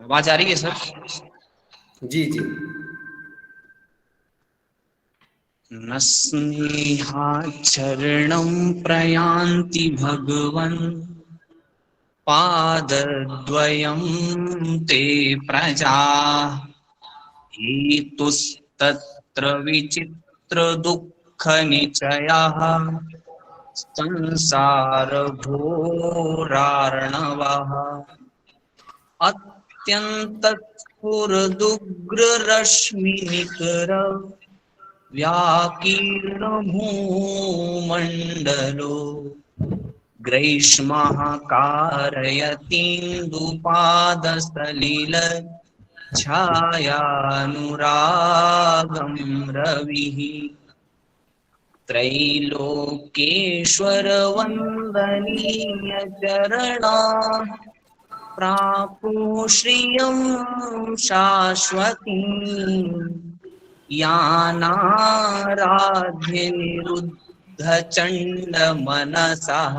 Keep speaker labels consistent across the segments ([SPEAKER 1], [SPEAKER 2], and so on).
[SPEAKER 1] आवाज आ रही है सर?
[SPEAKER 2] जी जी।
[SPEAKER 1] न स्नेहाचरणं प्रयान्ति भगवन् पादद्वयं ते प्रजा हेतुस्तत्र विचित्रदुःखनिचयः संसारघोरार्णवः अत्यन्तस्फुरदुग्ररश्मिनिकर व्याकीर्णभूमण्डलो ग्रैष्मः कारयतीन्दुपादसलिल छायानुरागं रविः त्रैलोक्येश्वरवन्दनीय चरणा प्रापु श्रियं शाश्वतीं यानाराध्य निरुद्धचण्डमनसः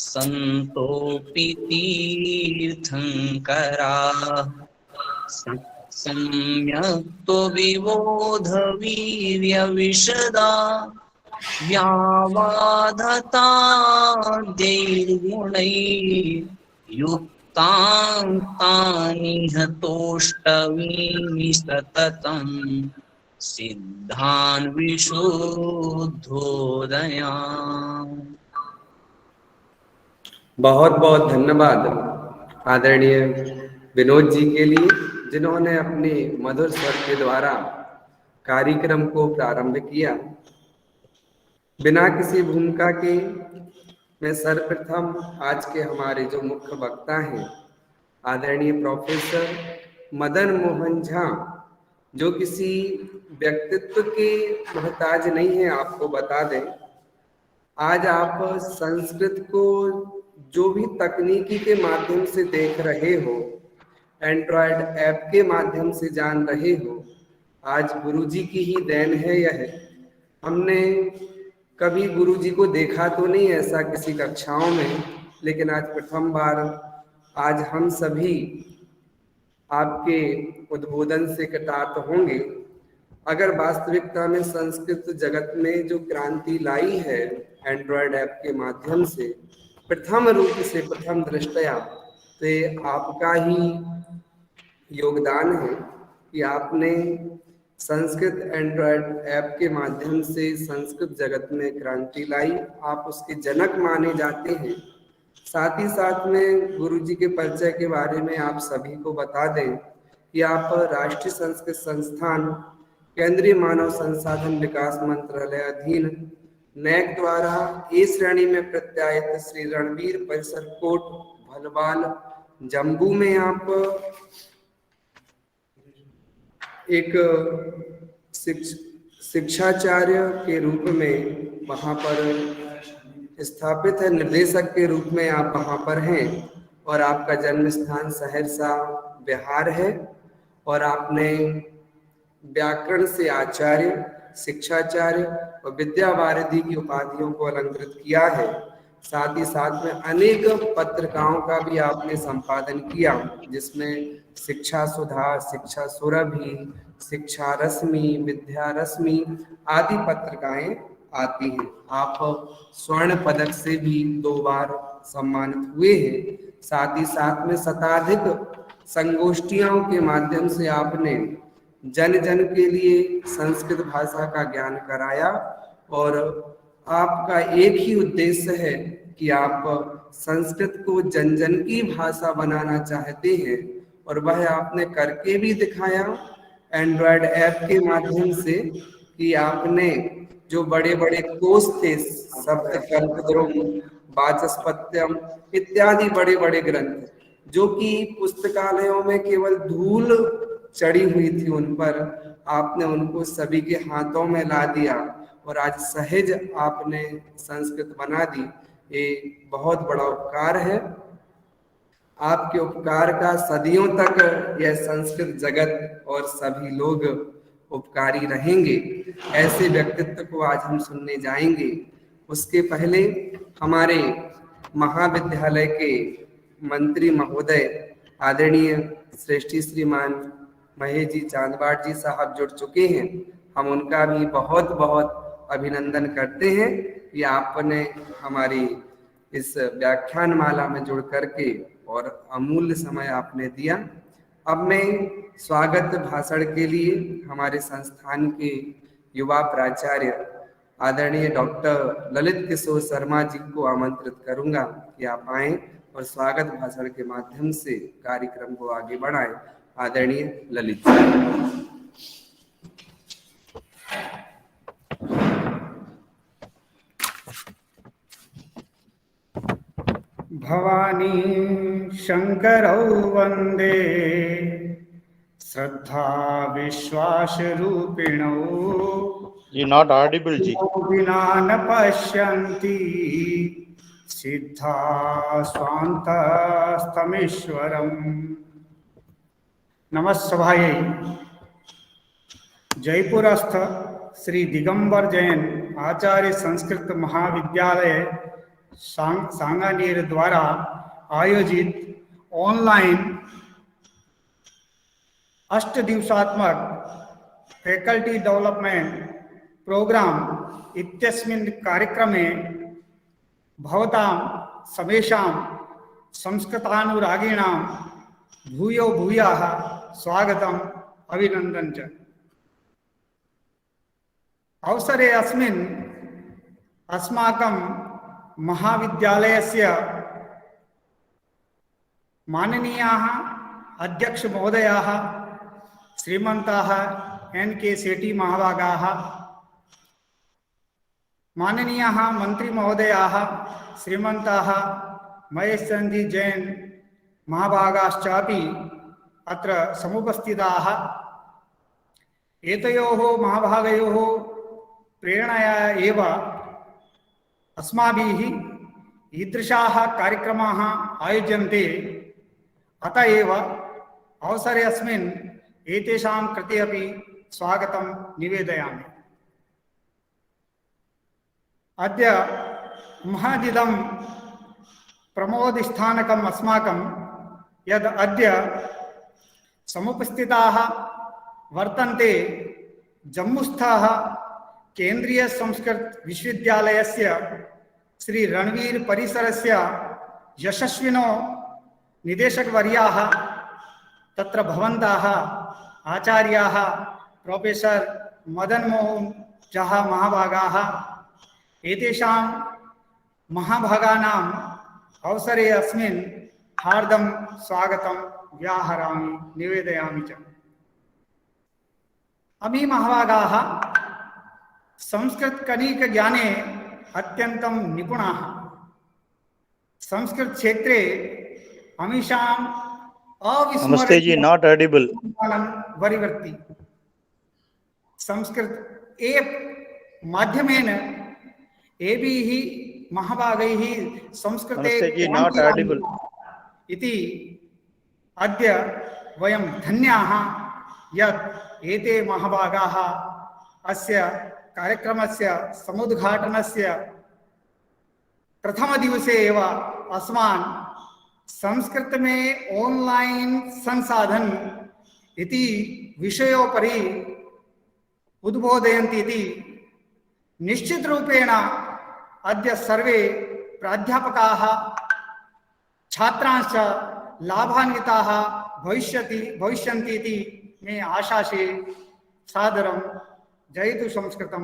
[SPEAKER 1] सन्तोऽपि तीर्थङ्कराः सम्यक् विबोधवीर्यविशदा व्यावाधता युक्तां तानिहतोष्टमीमि सततं सिद्धान् विशुद्धोदयान्।
[SPEAKER 2] बहुत बहुत धन्यवाद आदरणीय विनोद जी के लिए, जिन्होंने अपने मधुर स्वर के द्वारा कार्यक्रम को प्रारंभ किया। बिना किसी भूमिका के मैं सर्वप्रथम आज के हमारे जो मुख्य वक्ता हैं आदरणीय प्रोफेसर मदन मोहन झा, जो किसी व्यक्तित्व के मोहताज नहीं है, आपको बता दें आज आप संस्कृत को जो भी तकनीकी के माध्यम से देख रहे हो, एंड्रॉयड ऐप के माध्यम से जान रहे हो, आज गुरुजी की ही देन है यह। हमने कभी गुरुजी को देखा तो नहीं ऐसा किसी कक्षाओं में, लेकिन आज प्रथम बार आज हम सभी आपके उद्बोधन से कृतार्थ होंगे। अगर वास्तविकता में संस्कृत जगत में जो क्रांति लाई है एंड्रॉयड ऐप के माध्यम से, प्रथम रूप से प्रथम दृष्टया, तो ये आपका ही योगदान है कि आपने संस्कृत एंड्रॉयड ऐप के माध्यम से संस्कृत जगत में क्रांति लाई। आप उसके जनक माने जाते हैं। साथ ही साथ में गुरुजी के परिचय के बारे में आप सभी को बता दें कि आप राष्ट्रीय संस्कृत संस्थान केंद्रीय मानव संसाधन विकास मंत्रालय अधीन नैक द्वारा ए श्रेणी में प्रत्यायित श्री रणवीर परिसर कोट भलवाल जम्मू में आप एक शिक्षाचार्य के रूप में वहाँ पर स्थापित है, निर्देशक के रूप में आप वहाँ पर हैं, और आपका जन्म स्थान सहरसा बिहार है, और आपने व्याकरण से आचार्य, शिक्षाचार्य और विद्या वारिधि की उपाधियों को अलंकृत किया है। साथ ही साथ में अनेक पत्रिकाओं का भी आपने संपादन किया, जिसमें शिक्षा सुधा, शिक्षा सुरभि, शिक्षा रश्मि, विद्या रश्मि आदि पत्रिकाएं आती हैं। आप स्वर्ण पदक से भी 2 बार सम्मानित हुए हैं। साथ ही साथ में शताधिक संगोष्ठियों के माध्यम से आपने जन जन के लिए संस्कृत भाषा का ज्ञान कराया, और आपका एक ही उद्देश्य है कि आप संस्कृत को जन जन की भाषा बनाना चाहते हैं, और वह आपने करके भी दिखाया एंड्रॉयड ऐप के माध्यम से कि आपने जो बड़े बड़े कोश थे, शब्द कल्पद्रुम, वाचस्पत्यम इत्यादि बड़े बड़े ग्रंथ, जो कि पुस्तकालयों में केवल धूल चढ़ी हुई थी, उन पर आपने उनको सभी के हाथों में ला दिया और आज सहज आपने संस्कृत बना दी। ये बहुत बड़ा उपकार है। आपके उपकार का सदियों तक यह संस्कृत जगत और सभी लोग उपकारी रहेंगे। ऐसे व्यक्तित्व को आज हम सुनने जाएंगे। उसके पहले हमारे महाविद्यालय के मंत्री महोदय आदरणीय श्रेष्ठी श्रीमान महेश जी चांदबाट जी साहब जुड़ चुके हैं। हम उनका भी बहुत बहुत अभिनंदन करते हैं कि आपने हमारी इस व्याख्यान माला में जुड़ करके और अमूल्य समय आपने दिया। अब मैं स्वागत भाषण के लिए हमारे संस्थान के युवा प्राचार्य आदरणीय डॉक्टर ललित किशोर शर्मा जी को आमंत्रित करूंगा कि आप आएं और स्वागत भाषण के माध्यम से कार्यक्रम को आगे बढ़ाएं। आदरणीय ललित जी।
[SPEAKER 3] भवानी शंकरौ वंदे श्रद्धा विश्वास रूपिणौ
[SPEAKER 4] जी नॉट ऑडिबल जी
[SPEAKER 3] विना न पश्यन्ति सिद्धा स्वान्तस्तमीश्वरम्। नमस्सभायै जयपुरस्थ श्री दिगंबर जैन आचार्य संस्कृत महाविद्यालय सांगानेर द्वारा आयोजित ऑनलाइन 8 दिवसात्मक फैकल्टी डेवलपमेंट प्रोग्राम इत्यस्मिन् कार्यक्रमे भवतां समेषां संस्कृतानुरागिणां भूयो भूयाः स्वागतम् अभिनन्दनं च। अवसरे अस्मिन् अस्माकं महाविद्यालयस्य माननीयाः अध्यक्ष महोदयाः श्रीमन्ताः NK सेठी महाभागाः, माननीयाः मंत्री महोदयाः श्रीमन्ताः महेश चन्द्र जैन महाभागाश्चापि अत्र समुपस्थिताः। एतयोः महाभागयोः प्रेरणया एव अस्माभिः ईदृशाः कार्यक्रमाः आयोज्यन्ते। अत एव अवसरे अस्मिन् एतेषां कृते अपि स्वागतं निवेदयामि। अद्य महदिदं प्रमोदस्थानकम् अस्माकं यद् अद्य समुपस्थिताः वर्तन्ते जम्मूस्थः केंद्रीय संस्कृत विश्वविद्यालयस्य श्री रणवीर परिसरस्य यशस्विनो निदेशकवर्याः तत्र भवन्तः आचार्याः प्रोफेसर मदन मोहन झा महाभागाः, एतेषां महाभागानाम् अवसरे अस्मिन् हार्दं स्वागतं व्याहरामि निवेदयामि च। अमी महाभागाः संस्कृत कनिक ज्ञाने अत्यंतं निपुणाः। संस्कृत क्षेत्रे अमीषाम्
[SPEAKER 4] नमस्ते जी नॉट ऑडिबल
[SPEAKER 3] वरीवर्ति। संस्कृत एप माध्यमेन एभिः महाभागैः संस्कृते
[SPEAKER 4] नमस्ते जी नॉट ऑडिबल
[SPEAKER 3] इति अद्य वयं धन्याः यत् एते महाभागाः अस्य कार्यक्रमस्य समुद्घाटनस्य प्रथमदिवसे एव अस्मान् संस्कृत में ऑनलाइन संसाधन इति विषयोपरि उद्बोधयन्ति इति निश्चित रूपेण अद्य सर्वे प्राध्यापकाः छात्रांश्च लाभान्विताः भविष्यन्ति इति मे आशासे। सादरं जयतु संस्कृतं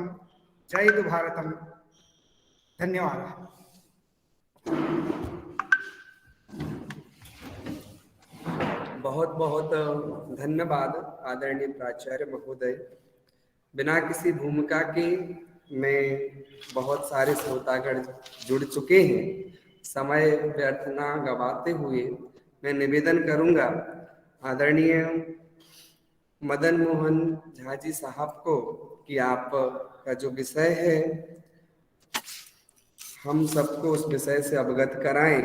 [SPEAKER 3] जयतु भारतम्। धन्यवादः।
[SPEAKER 2] बहुत बहुत धन्यवाद आदरणीय प्राचार्य महोदय। बिना किसी भूमिका के मैं बहुत सारे श्रोतागण जुड़ चुके हैं। समय व्यर्थ ना गवाते हुए मैं निवेदन करूंगा आदरणीय मदन मोहन झा जी साहब को कि आप का जो विषय है हम सबको उस विषय से अवगत कराएं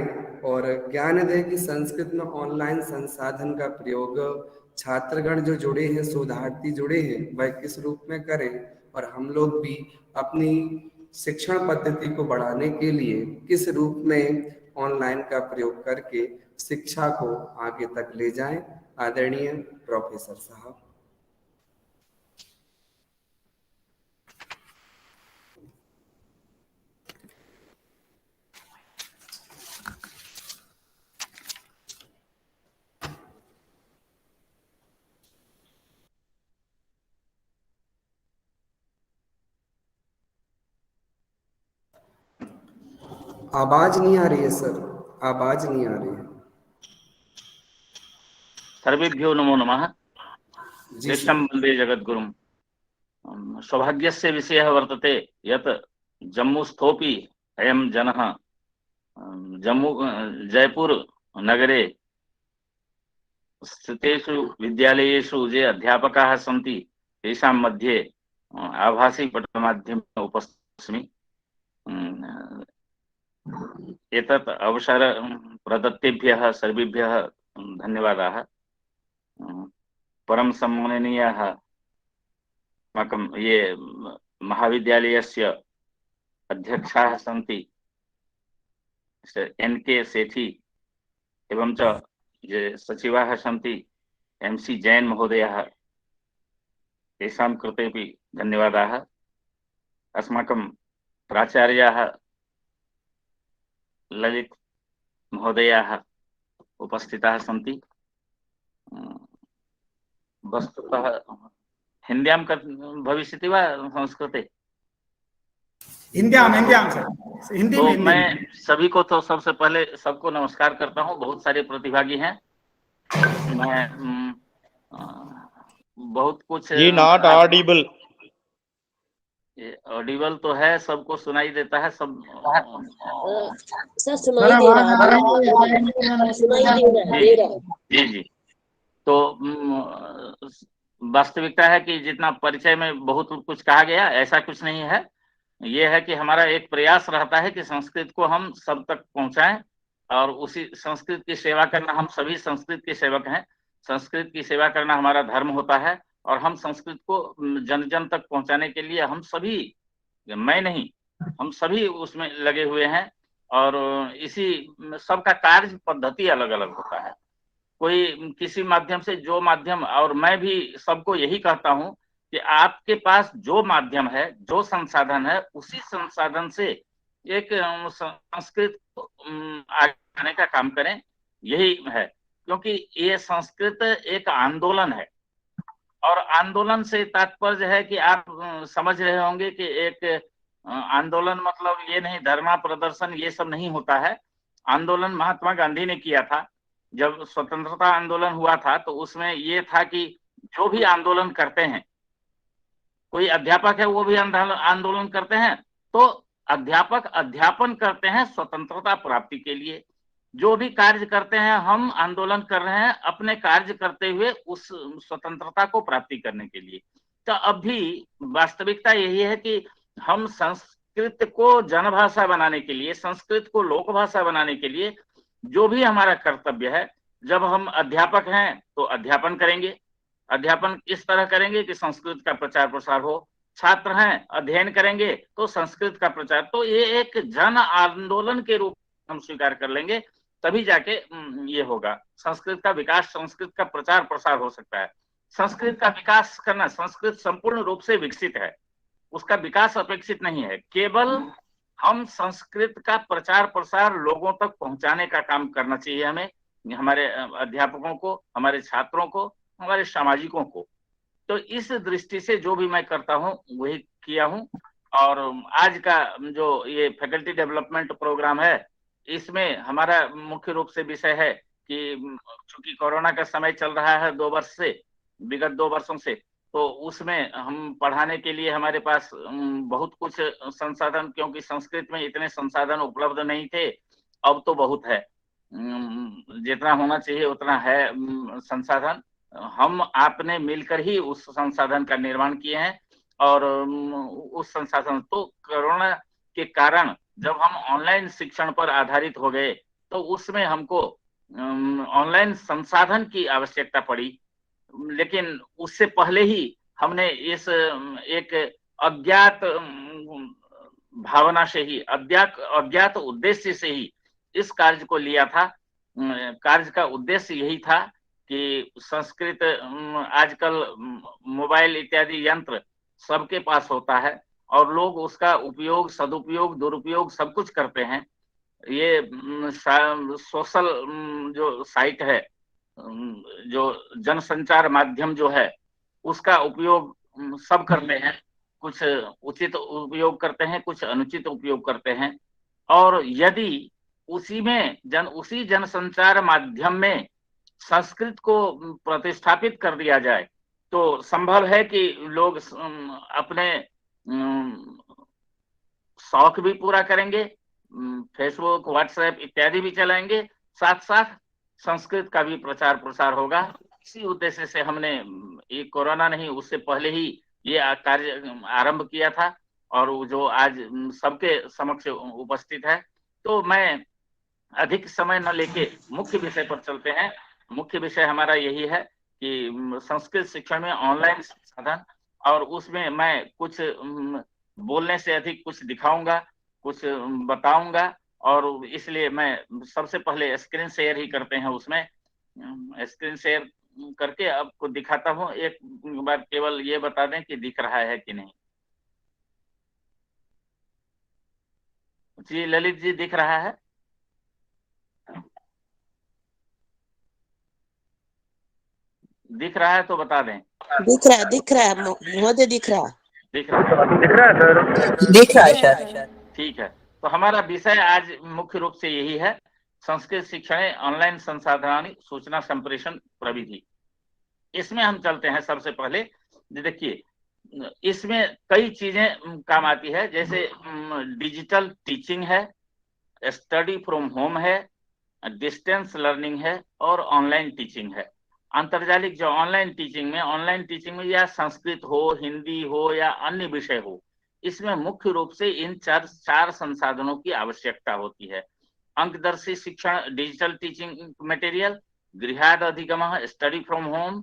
[SPEAKER 2] और ज्ञान दें कि संस्कृत में ऑनलाइन संसाधन का प्रयोग छात्रगण जो जुड़े हैं, शोधार्थी जुड़े हैं, वह किस रूप में करें और हम लोग भी अपनी शिक्षण पद्धति को बढ़ाने के लिए किस रूप में ऑनलाइन का प्रयोग करके शिक्षा को आगे तक ले जाएं। आदरणीय प्रोफेसर साहब। आवाज नहीं आ रही है सर, आवाज नहीं आ रही है।
[SPEAKER 5] सर्वेभ्यो नमो नमः।
[SPEAKER 2] जी
[SPEAKER 5] कृष्णं वन्दे जगद्गुरुं। सौभाग्यस्य विषयः वर्तते यत् जम्मूस्थोपि अयं जनः जयपुर नगरे स्थितेषु विद्यालयेषु ये अध्यापकाः सन्ति तेषां मध्ये आभासी पठनमाध्यमेन उपस्थितोऽस्मि। एतत् अवसर प्रदत्तेभ्यः सर्वेभ्यः धन्यवादाः। परम सम्माननीयाः अस्माकं ये महाविद्यालयस्य अध्यक्षाः सन्ति NK सेठी एवं च ये सचिवाः सन्ति MC जैन महोदयः तेषां कृतेपि धन्यवादाः। अस्माकं प्राचार्याः ललित महोदयाः उपस्थिताः सन्ति। वस्तुतः हिन्द्यां भविष्यति वा संस्कृते?
[SPEAKER 3] हिंद्याम सर, हिंदी
[SPEAKER 5] तो
[SPEAKER 3] में।
[SPEAKER 5] मैं सभी को तो सबसे पहले सबको नमस्कार करता हूँ। बहुत सारे प्रतिभागी हैं। मैं बहुत कुछ
[SPEAKER 4] जी नॉट ऑडिबल।
[SPEAKER 5] ऑडिबल तो है, सबको सुनाई देता है सब।
[SPEAKER 6] सर सुनाई दे रहा है, सुनाई दे रहा है।
[SPEAKER 5] जी जी। तो वास्तविकता है कि जितना परिचय में बहुत कुछ कहा गया, ऐसा कुछ नहीं है। ये है कि हमारा एक प्रयास रहता है कि संस्कृत को हम सब तक पहुंचाएं और उसी संस्कृत की सेवा करना। हम सभी संस्कृत के सेवक हैं। संस्कृत की सेवा करना हमारा धर्म होता है और हम संस्कृत को जन जन तक पहुंचाने के लिए हम सभी, मैं नहीं, हम सभी उसमें लगे हुए हैं। और इसी सबका कार्य पद्धति अलग अलग होता है। कोई किसी माध्यम से, जो माध्यम, और मैं भी सबको यही कहता हूं कि आपके पास जो माध्यम है, जो संसाधन है, उसी संसाधन से एक संस्कृत आगे बढ़ाने का काम करें। यही है, क्योंकि ये संस्कृत एक आंदोलन है। और आंदोलन से तात्पर्य है कि आप समझ रहे होंगे कि एक आंदोलन मतलब ये नहीं धरना प्रदर्शन ये सब नहीं होता है। आंदोलन महात्मा गांधी ने किया था। जब स्वतंत्रता आंदोलन हुआ था तो उसमें ये था कि जो भी आंदोलन करते हैं, कोई अध्यापक है वो भी आंदोलन करते हैं, तो अध्यापक अध्यापन करते हैं स्वतंत्रता प्राप्ति के लिए। जो भी कार्य करते हैं, हम आंदोलन कर रहे हैं अपने कार्य करते हुए उस स्वतंत्रता को प्राप्ति करने के लिए। तो अब भी वास्तविकता यही है कि हम संस्कृत को जनभाषा बनाने के लिए, संस्कृत को लोक भाषा बनाने के लिए जो भी हमारा कर्तव्य है, जब हम अध्यापक हैं तो अध्यापन करेंगे। अध्यापन इस तरह करेंगे कि संस्कृत का प्रचार प्रसार हो। छात्र हैं, अध्ययन करेंगे तो संस्कृत का प्रचार। तो ये एक जन आंदोलन के रूप में हम स्वीकार कर लेंगे, तभी जाके ये होगा। संस्कृत का विकास, संस्कृत का प्रचार प्रसार हो सकता है। संस्कृत का विकास करना, संस्कृत संपूर्ण रूप से विकसित है, उसका विकास अपेक्षित नहीं है। केवल हम संस्कृत का प्रचार प्रसार लोगों तक पहुंचाने का काम करना चाहिए हमें, हमारे अध्यापकों को, हमारे छात्रों को, हमारे सामाजिकों को। तो इस दृष्टि से जो भी मैं करता हूँ वही किया हूँ। और आज का जो ये फैकल्टी डेवलपमेंट प्रोग्राम है, इसमें हमारा मुख्य रूप से विषय है कि चूंकि कोरोना का समय चल रहा है 2 वर्ष से, विगत 2 वर्षों से, तो उसमें हम पढ़ाने के लिए हमारे पास बहुत कुछ संसाधन, क्योंकि संस्कृत में इतने संसाधन उपलब्ध नहीं थे, अब तो बहुत है। जितना होना चाहिए उतना है संसाधन। हम आपने मिलकर ही उस संसाधन का निर्माण किए हैं। और उस संसाधन, तो कोरोना के कारण जब हम ऑनलाइन शिक्षण पर आधारित हो गए तो उसमें हमको ऑनलाइन संसाधन की आवश्यकता पड़ी। लेकिन उससे पहले ही हमने इस एक अज्ञात भावना से ही, अज्ञात उद्देश्य से ही इस कार्य को लिया था। कार्य का उद्देश्य यही था कि संस्कृत आजकल मोबाइल इत्यादि यंत्र सबके पास होता है और लोग उसका उपयोग, सदुपयोग, दुरुपयोग सब कुछ करते हैं। ये सोशल जो साइट है, जो जनसंचार माध्यम जो है, उसका उपयोग सब करते हैं। कुछ उचित उपयोग करते हैं, कुछ अनुचित उपयोग करते हैं। और यदि उसी जनसंचार माध्यम में संस्कृत को प्रतिष्ठापित कर दिया जाए तो संभव है कि लोग अपने शौक भी पूरा करेंगे, फेसबुक, व्हाट्सएप इत्यादि भी चलाएंगे, साथ साथ संस्कृत का भी प्रचार प्रसार होगा। इसी उद्देश्य से हमने ये कोरोना नहीं, उससे पहले ही ये कार्य आरंभ किया था और जो आज सबके समक्ष उपस्थित है। तो मैं अधिक समय न लेके मुख्य विषय पर चलते हैं। मुख्य विषय हमारा यही है कि संस्कृत शिक्षण में ऑनलाइन संसाधन, और उसमें मैं कुछ बोलने से अधिक कुछ दिखाऊंगा, कुछ बताऊंगा, और इसलिए मैं सबसे पहले स्क्रीन शेयर ही करते हैं। उसमें स्क्रीन शेयर करके आपको दिखाता हूं। एक बार केवल ये बता दें कि दिख रहा है कि नहीं। जी ललित जी, दिख रहा है? दिख रहा है तो बता दें।
[SPEAKER 6] दिख रहा है महोदय, दिख रहा है
[SPEAKER 1] सर।
[SPEAKER 5] ठीक है, तो हमारा विषय आज मुख्य रूप से यही है, संस्कृत शिक्षण ऑनलाइन संसाधनानि सूचना संप्रेषण प्रविधि। इसमें हम चलते हैं। सबसे पहले देखिए, इसमें कई चीजें काम आती है, जैसे डिजिटल टीचिंग है, स्टडी फ्रॉम होम है, डिस्टेंस लर्निंग है और ऑनलाइन टीचिंग है। अंतर्जालिक जो ऑनलाइन टीचिंग में या संस्कृत हो, हिंदी हो या अन्य विषय हो, इसमें मुख्य रूप से इन चार संसाधनों की आवश्यकता होती है। अंकदर्शी शिक्षण, डिजिटल टीचिंग मटेरियल, गृहाद अधिगमः, स्टडी फ्रॉम होम,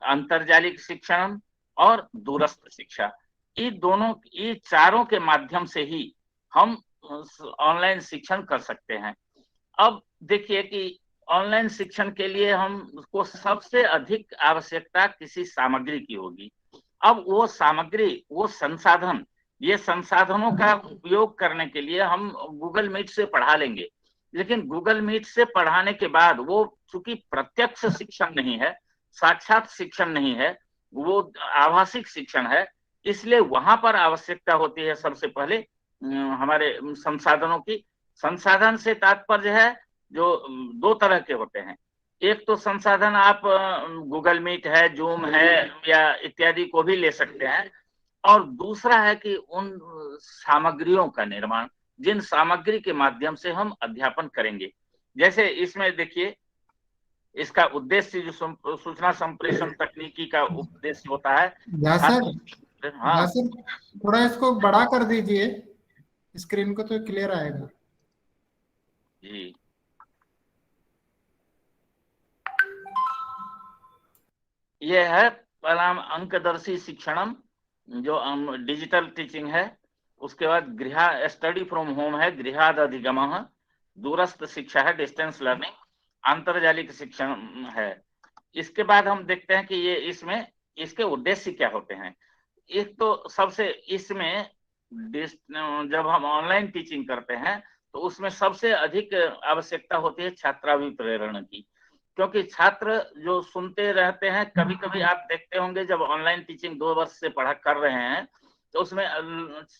[SPEAKER 5] अंतर्जालिक शिक्षण और दूरस्थ शिक्षा। ये चारों के माध्यम से ही हम ऑनलाइन शिक्षण कर सकते हैं। अब देखिए कि ऑनलाइन शिक्षण के लिए हमको सबसे अधिक आवश्यकता किसी सामग्री की होगी। अब वो सामग्री, वो संसाधन, ये संसाधनों का उपयोग करने के लिए हम गूगल मीट से पढ़ा लेंगे, लेकिन गूगल मीट से पढ़ाने के बाद वो चूंकि प्रत्यक्ष शिक्षण नहीं है, साक्षात शिक्षण नहीं है, वो आभासिक शिक्षण है, इसलिए वहां पर आवश्यकता होती है सबसे पहले हमारे संसाधनों की। संसाधन से तात्पर्य है जो दो तरह के होते हैं। एक तो संसाधन आप गूगल मीट है, जूम है या इत्यादि को भी ले सकते हैं, और दूसरा है कि उन सामग्रियों का निर्माण, जिन सामग्री के माध्यम से हम अध्यापन करेंगे। जैसे इसमें देखिए, इसका उद्देश्य जो सूचना संप्रेषण तकनीकी का उद्देश्य होता है।
[SPEAKER 3] हाँ सर, थोड़ा इसको बड़ा कर दीजिए स्क्रीन को तो क्लियर आएगा
[SPEAKER 5] जी। ये है पहला अंकदर्शी शिक्षणम, जो डिजिटल टीचिंग है। उसके बाद गृह स्टडी फ्रॉम होम है, गृहाद अधिगमः, दूरस्थ शिक्षा है, डिस्टेंस लर्निंग, अंतर्जालिक शिक्षण है। इसके बाद हम देखते हैं कि ये इसमें इसके उद्देश्य क्या होते हैं। एक तो सबसे इसमें जब हम ऑनलाइन टीचिंग करते हैं तो उसमें सबसे अधिक आवश्यकता होती है छात्राभिप्रेरण की, क्योंकि छात्र जो सुनते रहते हैं, कभी कभी आप देखते होंगे जब ऑनलाइन टीचिंग 2 वर्ष से पढ़ा कर रहे हैं तो उसमें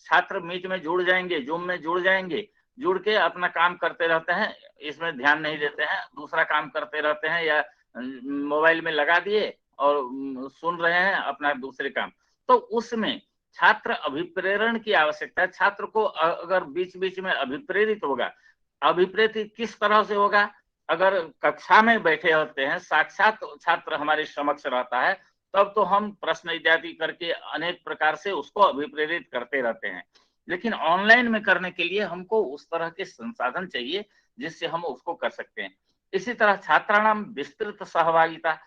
[SPEAKER 5] छात्र मीट में जुड़ जाएंगे, जूम में जुड़ जाएंगे, जुड़ के अपना काम करते रहते हैं, इसमें ध्यान नहीं देते हैं, दूसरा काम करते रहते हैं या मोबाइल में लगा दिए और सुन रहे हैं अपना दूसरे काम। तो उसमें छात्र अभिप्रेरण की आवश्यकता है। छात्र को अगर बीच बीच में अभिप्रेरित होगा, अभिप्रेरित किस तरह से होगा? अगर कक्षा में बैठे होते हैं, साक्षात छात्र हमारे समक्ष रहता है, तब तो हम प्रश्न इत्यादि करके अनेक प्रकार से उसको अभिप्रेरित करते रहते हैं, लेकिन ऑनलाइन में करने के लिए हमको उस तरह के संसाधन चाहिए जिससे हम उसको कर सकते हैं। इसी तरह छात्राणाम विस्तृत सहभागिता,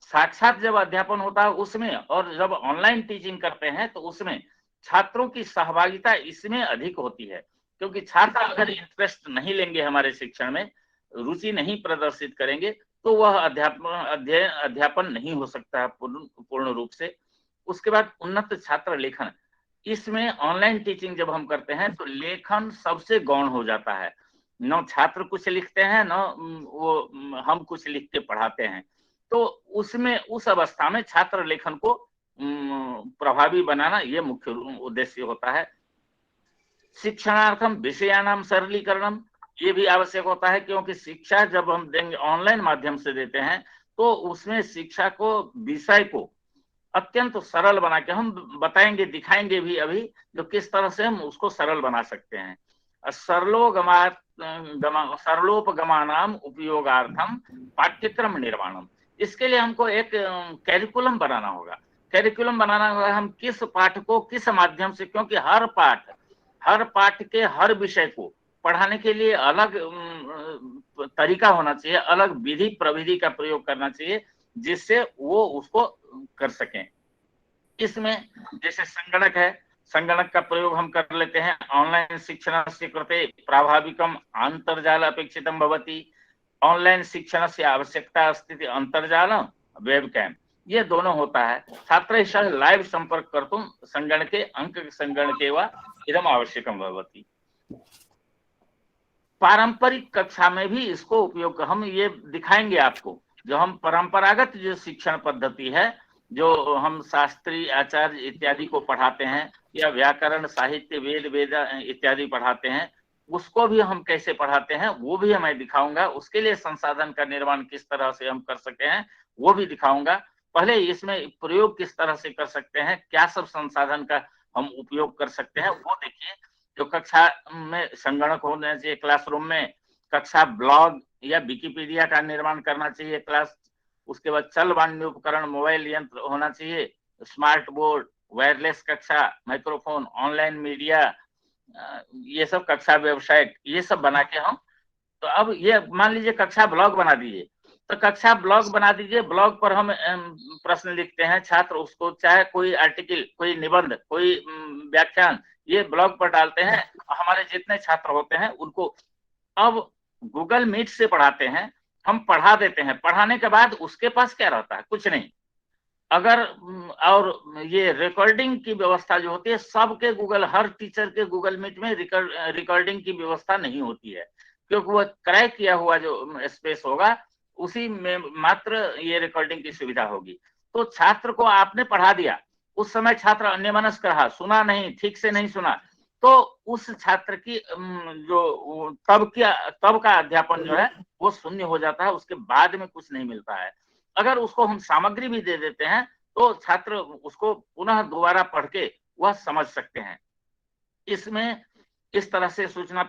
[SPEAKER 5] साक्षात जब अध्यापन होता है उसमें और जब ऑनलाइन टीचिंग करते हैं तो उसमें छात्रों की सहभागिता इसमें अधिक होती है। क्योंकि छात्र अगर इंटरेस्ट नहीं लेंगे हमारे शिक्षण में, रुचि नहीं प्रदर्शित करेंगे, तो वह अध्यापन नहीं हो सकता है पूर्ण रूप से। उसके बाद उन्नत छात्र लेखन, इसमें ऑनलाइन टीचिंग जब हम करते हैं तो लेखन सबसे गौण हो जाता है। न छात्र कुछ लिखते हैं, न वो हम कुछ लिख के पढ़ाते हैं। तो उसमें उस अवस्था में छात्र लेखन को प्रभावी बनाना ये मुख्य उद्देश्य होता है। शिक्षणार्थम विषयानाम सरलीकरणम, ये भी आवश्यक होता है, क्योंकि शिक्षा जब हम देंगे ऑनलाइन माध्यम से देते हैं तो उसमें शिक्षा को, विषय को अत्यंत सरल बना के हम बताएंगे, दिखाएंगे भी अभी, जो किस तरह से हम उसको सरल बना सकते हैं। सरलोपगमानाम उपयोगार्थम पाठ्यक्रम निर्माणम, इसके लिए हमको एक कैरिकुलम बनाना होगा। कैरिकुलम बनाना होगा, हम किस पाठ को किस माध्यम से, क्योंकि हर पाठ के हर विषय को पढ़ाने के लिए अलग तरीका होना चाहिए, अलग विधि प्रविधि का प्रयोग करना चाहिए, जिससे वो उसको कर सकें। इसमें जैसे संगणक है, संगणक का प्रयोग हम कर लेते हैं। ऑनलाइन शिक्षणस्य कृते प्राभाविकम अंतर्जाल अपेक्षितम भवति, ऑनलाइन शिक्षणस्य आवश्यकता अस्ति अंतर्जाल वेबकैम, ये दोनों होता है। छात्रैः सह लाइव संपर्क कर्तुं संगणके अंक संगणके वा इदम आवश्यकम भवति। पारंपरिक कक्षा में भी इसको उपयोग हम ये दिखाएंगे आपको, जो हम परंपरागत जो शिक्षण पद्धति है, जो हम शास्त्रीय आचार्य इत्यादि को पढ़ाते हैं, या व्याकरण साहित्य वेद इत्यादि पढ़ाते हैं, उसको भी हम कैसे पढ़ाते हैं वो भी मैं दिखाऊंगा। उसके लिए संसाधन का निर्माण किस तरह से हम कर सकते हैं वो भी दिखाऊंगा। पहले इसमें प्रयोग किस तरह से कर सकते हैं, क्या सब संसाधन का हम उपयोग कर सकते हैं वो देखिए। जो कक्षा में संगणक होने चाहिए, क्लासरूम में कक्षा ब्लॉग या विकिपीडिया का निर्माण करना चाहिए क्लास। उसके बाद चल वाणिज्य उपकरण, मोबाइल यंत्र होना चाहिए, स्मार्ट बोर्ड, वायरलेस कक्षा, माइक्रोफोन, ऑनलाइन मीडिया, ये सब कक्षा वेबसाइट, ये सब बना के हम, तो अब ये मान लीजिए कक्षा ब्लॉग बना दीजिए, तो कक्षा ब्लॉग बना दीजिए। ब्लॉग पर हम प्रश्न लिखते हैं, छात्र उसको चाहे कोई आर्टिकल, कोई निबंध, कोई व्याख्यान, ये ब्लॉग पर डालते हैं। हमारे जितने छात्र होते हैं उनको अब गूगल मीट से पढ़ाते हैं, हम पढ़ा देते हैं। पढ़ाने के बाद उसके पास क्या रहता है, कुछ नहीं। अगर और ये रिकॉर्डिंग की व्यवस्था जो होती है, सबके गूगल, हर टीचर के गूगल मीट में रिकॉर्डिंग की व्यवस्था नहीं होती है, क्योंकि वो क्रैक किया हुआ जो स्पेस होगा उसी में मात्र ये रिकॉर्डिंग की सुविधा होगी। तो छात्र को आपने पढ़ा दिया, उस समय छात्र अन्यमनस्क रहा, सुना नहीं, ठीक से नहीं सुना, तो उस छात्र की जो तब का अध्यापन जो है वो शून्य हो जाता है, उसके बाद में कुछ नहीं मिलता है। अगर उसको हम सामग्री भी दे देते हैं तो छात्र उसको पुनः दोबारा पढ़ के वह समझ सकते हैं। इसमें इस तरह से सूचना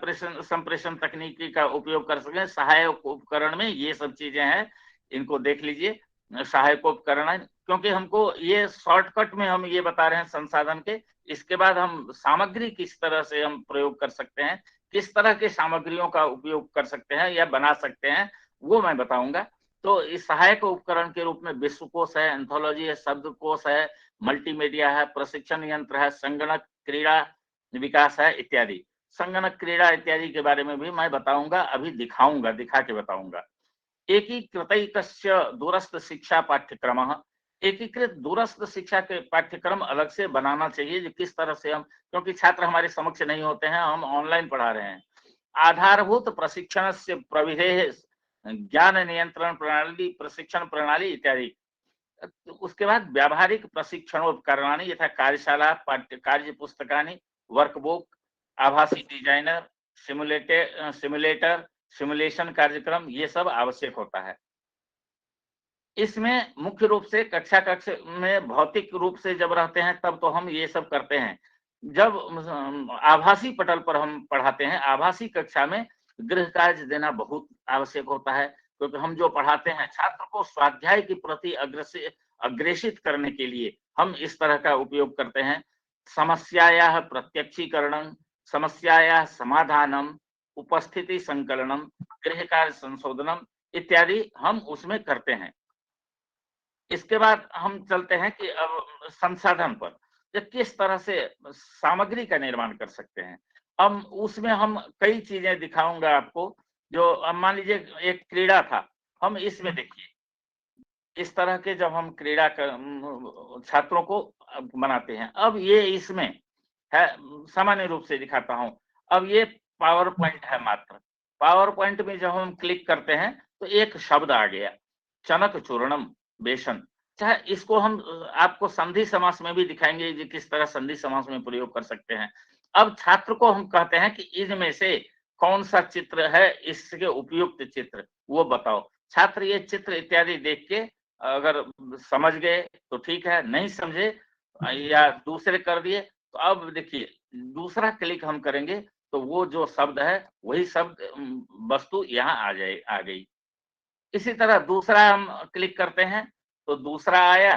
[SPEAKER 5] संप्रेषण तकनीकी का उपयोग कर सकें। सहायक उपकरण में ये सब चीजें हैं, इनको देख लीजिए। सहायक उपकरण है, क्योंकि हमको ये शॉर्टकट में हम ये बता रहे हैं संसाधन के। इसके बाद हम सामग्री किस तरह से हम प्रयोग कर सकते हैं, किस तरह के सामग्रियों का उपयोग कर सकते हैं या बना सकते हैं, वो मैं बताऊंगा। तो इस सहायक उपकरण के रूप में विश्वकोश है, एंथोलॉजी है, शब्दकोश है, मल्टीमीडिया है, प्रशिक्षण यंत्र है, संगणक, क्रीड़ा विकास है इत्यादि। संगणक, क्रीड़ा इत्यादि के बारे में भी मैं बताऊंगा, अभी दिखाऊंगा, दिखा के बताऊंगा। एकीकृतैकस्य दूरस्थ शिक्षा पाठ्यक्रम, एकीकृत दूरस्थ शिक्षा के पाठ्यक्रम अलग से बनाना चाहिए, जो किस तरह से हम, क्योंकि छात्र हमारे समक्ष नहीं होते हैं, हम ऑनलाइन पढ़ा रहे हैं। आधारभूत प्रशिक्षण से प्रविधेय ज्ञान नियंत्रण प्रणाली, प्रशिक्षण प्रणाली इत्यादि। उसके बाद व्यावहारिक प्रशिक्षणोपकरणानि यथा कार्यशाला, कार्य पुस्तकानि, वर्कबुक, आभासी डिजाइनर, सिमुलेटर, सिमुलेशन कार्यक्रम, ये सब आवश्यक होता है। इसमें मुख्य रूप से कक्षा में भौतिक रूप से जब रहते हैं तब तो हम ये सब करते हैं। जब आभासी पटल पर हम पढ़ाते हैं, आभासी कक्षा में गृह कार्य देना बहुत आवश्यक होता है, क्योंकि हम जो पढ़ाते हैं छात्र को स्वाध्याय के प्रति अग्रेसित करने के लिए हम इस तरह का उपयोग करते हैं। समस्यायाः प्रत्यक्षीकरणं, समस्यायाः समाधानम, उपस्थिति संकलनम, गृह कार्य संशोधनम इत्यादि हम उसमें करते हैं। इसके बाद हम चलते हैं कि अब संसाधन पर किस तरह से सामग्री का निर्माण कर सकते हैं। अब उसमें हम कई चीजें दिखाऊंगा आपको, जो अब मान लीजिए एक क्रीड़ा था, हम इसमें देखिए इस तरह के जब हम क्रीड़ा छात्रों को बनाते हैं, अब ये इसमें है, सामान्य रूप से दिखाता हूं। अब ये पावर पॉइंट है मात्र, पावर पॉइंट में जब हम क्लिक करते हैं तो एक शब्द आ गया, चनक चूर्णम बेसन। चाहे इसको हम आपको संधि समास में भी दिखाएंगे कि किस तरह संधि समास में प्रयोग कर सकते हैं। अब छात्र को हम कहते हैं कि इनमें से कौन सा चित्र है इसके उपयुक्त चित्र, वो बताओ। छात्र ये चित्र इत्यादि देख के अगर समझ गए तो ठीक है, नहीं समझे या दूसरे कर दिए तो अब देखिए दूसरा क्लिक हम करेंगे तो वो जो शब्द है वही शब्द वस्तु यहाँ आ गई। इसी तरह दूसरा हम क्लिक करते हैं तो दूसरा आया,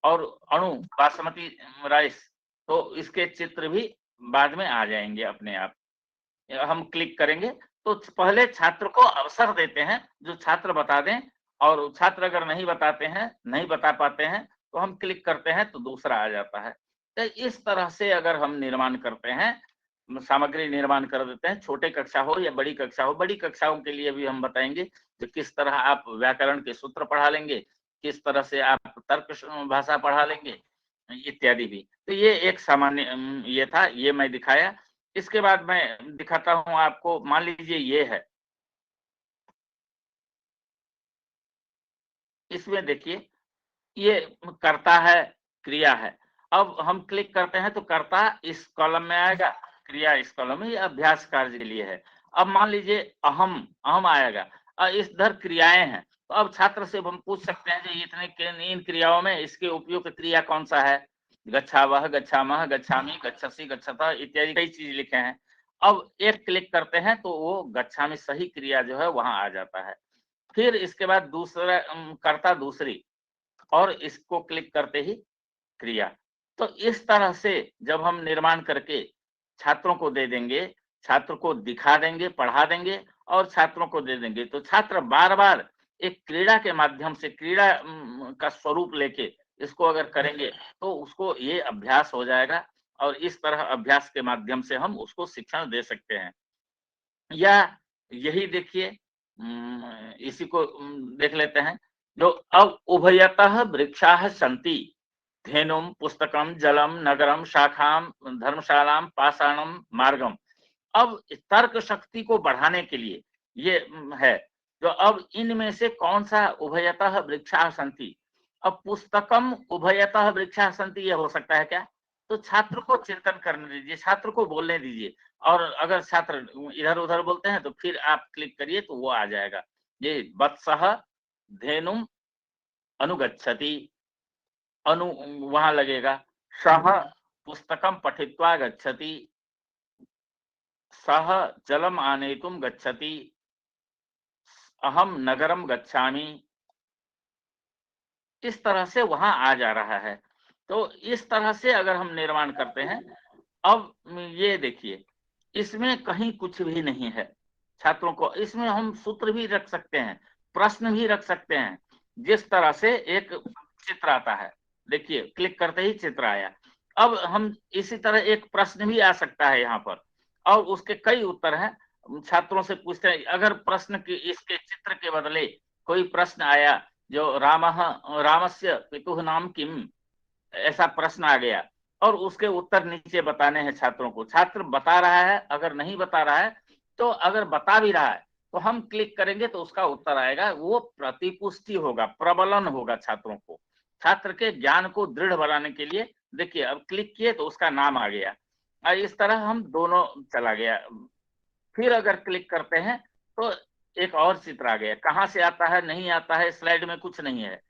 [SPEAKER 5] और अणु बासमती राइस, तो इसके चित्र भी बाद में आ जाएंगे अपने आप। हम क्लिक करेंगे तो पहले छात्र को अवसर देते हैं, जो छात्र बता दें, और छात्र अगर नहीं बताते हैं, नहीं बता पाते हैं तो हम क्लिक करते हैं तो दूसरा आ जाता है। तो इस तरह से अगर हम निर्माण करते हैं, सामग्री निर्माण कर देते हैं, छोटे कक्षा हो या बड़ी कक्षा हो। बड़ी कक्षाओं के लिए भी हम बताएंगे कि किस तरह आप व्याकरण के सूत्र पढ़ा लेंगे, किस तरह से आप तर्क भाषा पढ़ा लेंगे इत्यादि भी। तो ये एक सामान्य ये था, ये मैं दिखाया। इसके बाद मैं दिखाता हूं आपको, मान लीजिए ये है, इसमें देखिए ये कर्ता है, क्रिया है। अब हम क्लिक करते हैं तो कर्ता इस कॉलम में आएगा, क्रिया इस कॉलम में, ये अभ्यास कार्य के लिए है। अब मान लीजिए अहम आएगा, इधर क्रियाएं हैं, तो अब छात्र से हम पूछ सकते हैं कि इतने इन क्रियाओं में इसके उपयुक्त क्रिया कौन सा है। गच्छावह, गच्छामह, गच्छामि, गच्छसि, गच्छतः इत्यादि कई चीज लिखे हैं। अब एक क्लिक करते हैं तो वो गच्छामि सही क्रिया जो है वहां आ जाता है। फिर इसके बाद दूसरा कर्ता दूसरी, और इसको क्लिक करते ही क्रिया। तो इस तरह से जब हम निर्माण करके छात्रों को दे देंगे, छात्र को दिखा देंगे, पढ़ा देंगे और छात्रों को दे देंगे, तो छात्र बार बार एक क्रीड़ा के माध्यम से, क्रीड़ा का स्वरूप लेके इसको अगर करेंगे तो उसको ये अभ्यास हो जाएगा, और इस तरह अभ्यास के माध्यम से हम उसको शिक्षण दे सकते हैं। या यही देखिए, इसी को देख लेते हैं, जो अब उभयतः वृक्षाः सन्ति, धेनुम, पुस्तकम, जलम, नगरम, शाखाम, धर्मशालाम, पाषाणम, मार्गम। अब तर्क शक्ति को बढ़ाने के लिए ये है, जो अब इनमें से कौन सा उभयतः वृक्षाः सन्ति। अब पुस्तकम उभयतः वृक्षाः सन्ति ये हो सकता है क्या, तो छात्र को चिंतन करने दीजिए, छात्र को बोलने दीजिए, और अगर छात्र इधर उधर बोलते हैं तो फिर आप क्लिक करिए तो वो आ जाएगा। ये वत्सः धेनुम अनुगच्छति, अनु वहां लगेगा, सह पुस्तकम पठित्वा गच्छति, सह जलम आनेतुम गच्छति, अहम नगरम गच्छामि। इस तरह से वहां आ जा रहा है। तो इस तरह से अगर हम निर्माण करते हैं, अब ये देखिए इसमें कहीं कुछ भी नहीं है। छात्रों को इसमें हम सूत्र भी रख सकते हैं, प्रश्न भी रख सकते हैं। जिस तरह से एक चित्र आता है, देखिए क्लिक करते ही चित्र आया। अब हम इसी तरह एक प्रश्न भी आ सकता है यहाँ पर, और उसके कई उत्तर हैं। छात्रों से पूछते हैं, अगर प्रश्न की इसके चित्र के बदले कोई प्रश्न आया, जो रामस्य पितुः नाम किम, ऐसा प्रश्न आ गया, और उसके उत्तर नीचे बताने हैं छात्रों को। छात्र बता रहा है, अगर नहीं बता रहा है तो, अगर बता भी रहा है तो हम क्लिक करेंगे तो उसका उत्तर आएगा। वो प्रतिपुष्टि होगा, प्रबलन होगा छात्रों को, छात्र के ज्ञान को दृढ़ बनाने के लिए। देखिए अब क्लिक किए तो उसका नाम आ गया, और इस तरह हम दोनों चला गया। फिर अगर क्लिक करते हैं तो एक और चित्र आ गया। कहाँ से आता है, नहीं आता है, स्लाइड में कुछ नहीं है,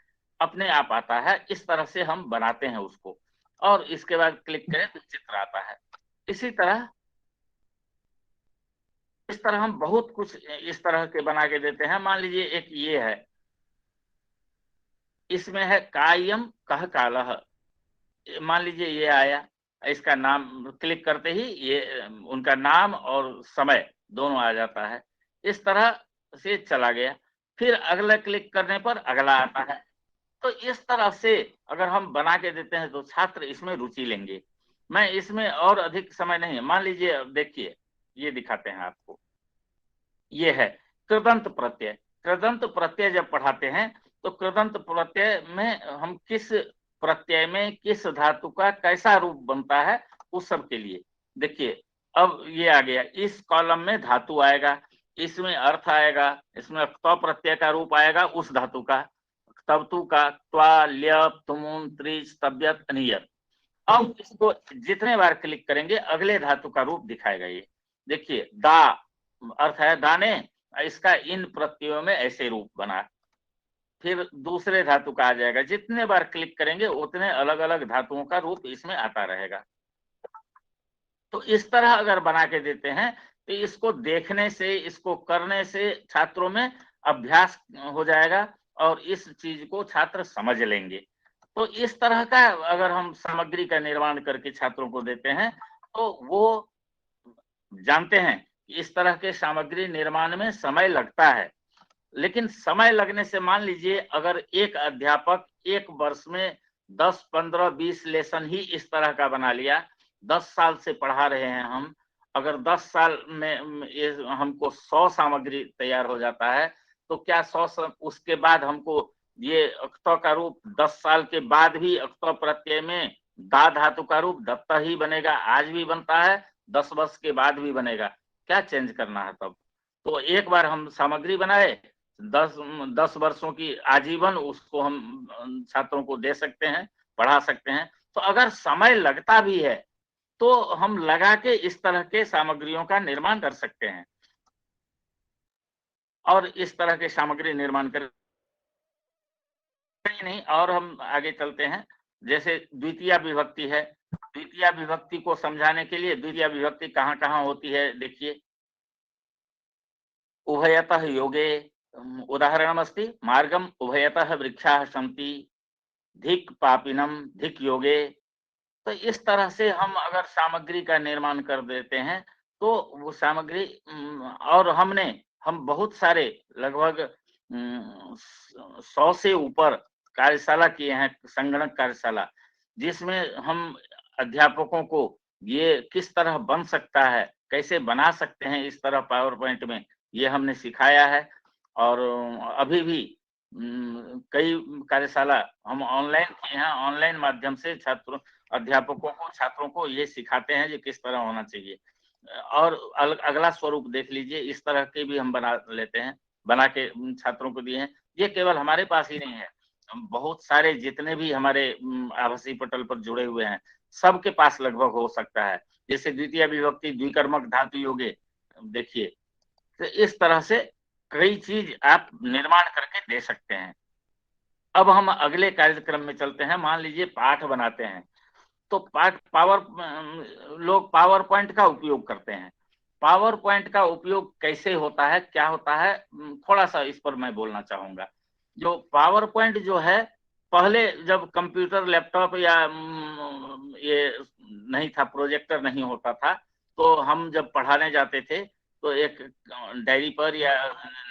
[SPEAKER 5] अपने आप आता है। इस तरह से हम बनाते हैं उसको, और इसके बाद क्लिक करें तो चित्र आता है। इसी तरह इस तरह हम बहुत कुछ इस तरह के बना के देते हैं। मान लीजिए एक ये है, इसमें है कायम कह कालह, मान लीजिए ये आया, इसका नाम क्लिक करते ही ये उनका नाम और समय दोनों आ जाता है। इस तरह से चला गया। फिर अगला क्लिक करने पर अगला आता है। तो इस तरह से अगर हम बना के देते हैं तो छात्र इसमें रुचि लेंगे। मैं इसमें और अधिक समय नहीं, मान लीजिए देखिए ये दिखाते हैं आपको। ये है कृदंत प्रत्यय। कृदंत प्रत्यय जब पढ़ाते हैं तो कृदंत प्रत्यय में हम किस प्रत्यय में किस धातु का कैसा रूप बनता है उस सब के लिए देखिए। अब ये आ गया, इस कॉलम में धातु आएगा, इसमें अर्थ आएगा, इसमें क्तौ प्रत्यय का रूप आएगा उस धातु का, तवतु का, त्वा, ल्यप, तुमुन, त्रिज, तब्यत, अनियत। अब इसको जितने बार क्लिक करेंगे अगले धातु का रूप दिखाएगा। ये देखिए, दा अर्थ है दाने, इसका इन प्रत्ययों में ऐसे रूप बना। फिर दूसरे धातु का आ जाएगा, जितने बार क्लिक करेंगे उतने अलग अलग धातुओं का रूप इसमें आता रहेगा। तो इस तरह अगर बना के देते हैं तो इसको देखने से, इसको करने से छात्रों में अभ्यास हो जाएगा और इस चीज को छात्र समझ लेंगे। तो इस तरह का अगर हम सामग्री का निर्माण करके छात्रों को देते हैं तो वो जानते हैं इस तरह के सामग्री निर्माण में समय लगता है, लेकिन समय लगने से मान लीजिए अगर एक अध्यापक एक वर्ष में 10, 15, 20 लेसन ही इस तरह का बना लिया, 10 साल से पढ़ा रहे हैं हम, अगर 10 साल में ये हमको 100 सामग्री तैयार हो जाता है तो क्या 100 उसके बाद हमको ये अक्तौ का रूप 10 साल के बाद भी अक्तौ प्रत्यय में दा धातु का रूप दत्ता ही बनेगा? आज भी बनता है, 10 वर्ष के बाद भी बनेगा, क्या चेंज करना है तब? तो एक बार हम सामग्री बनाए 10 वर्षों की आजीवन उसको हम छात्रों को दे सकते हैं, पढ़ा सकते हैं। तो अगर समय लगता भी है तो हम लगा के इस तरह के सामग्रियों का निर्माण कर सकते हैं और इस तरह के सामग्री निर्माण कर नहीं। और हम आगे चलते हैं, जैसे द्वितीय विभक्ति है, द्वितीय विभक्ति को समझाने के लिए द्वितीय विभक्ति कहाँ कहाँ होती है देखिए। उभयतः योगे उदाहरणमस्ति मार्गम उभयतः वृक्षाः सन्ति धिक् पापिनम धिक् योगे। तो इस तरह से हम अगर सामग्री का निर्माण कर देते हैं तो वो सामग्री और हम बहुत सारे लगभग 100 से ऊपर कार्यशाला किए हैं, संगणक कार्यशाला, जिसमें हम अध्यापकों को ये किस तरह बन सकता है, कैसे बना सकते हैं इस तरह पावर पॉइंट में, ये हमने सिखाया है। और अभी भी कई कार्यशाला हम ऑनलाइन किए हैं, ऑनलाइन माध्यम से छात्रों अध्यापकों को छात्रों को ये सिखाते हैं कि किस तरह होना चाहिए। और अगला स्वरूप देख लीजिए, इस तरह के भी हम बना लेते हैं, बना के छात्रों को दिए हैं। ये केवल हमारे पास ही नहीं है, बहुत सारे जितने भी हमारे आभासी पटल पर जुड़े हुए हैं सबके पास लगभग हो सकता है। जैसे द्वितीय विभक्ति द्विकर्मक धातु योगे देखिए, तो इस तरह से कई चीज आप निर्माण करके दे सकते हैं। अब हम अगले कार्यक्रम में चलते हैं। मान लीजिए पाठ बनाते हैं तो लोग पावर पॉइंट का उपयोग करते हैं। पावर पॉइंट का उपयोग कैसे होता है, क्या होता है, थोड़ा सा इस पर मैं बोलना चाहूंगा। जो पावर पॉइंट जो है, पहले जब कंप्यूटर लैपटॉप या ये नहीं था, प्रोजेक्टर नहीं होता था, तो हम जब पढ़ाने जाते थे तो एक डायरी पर या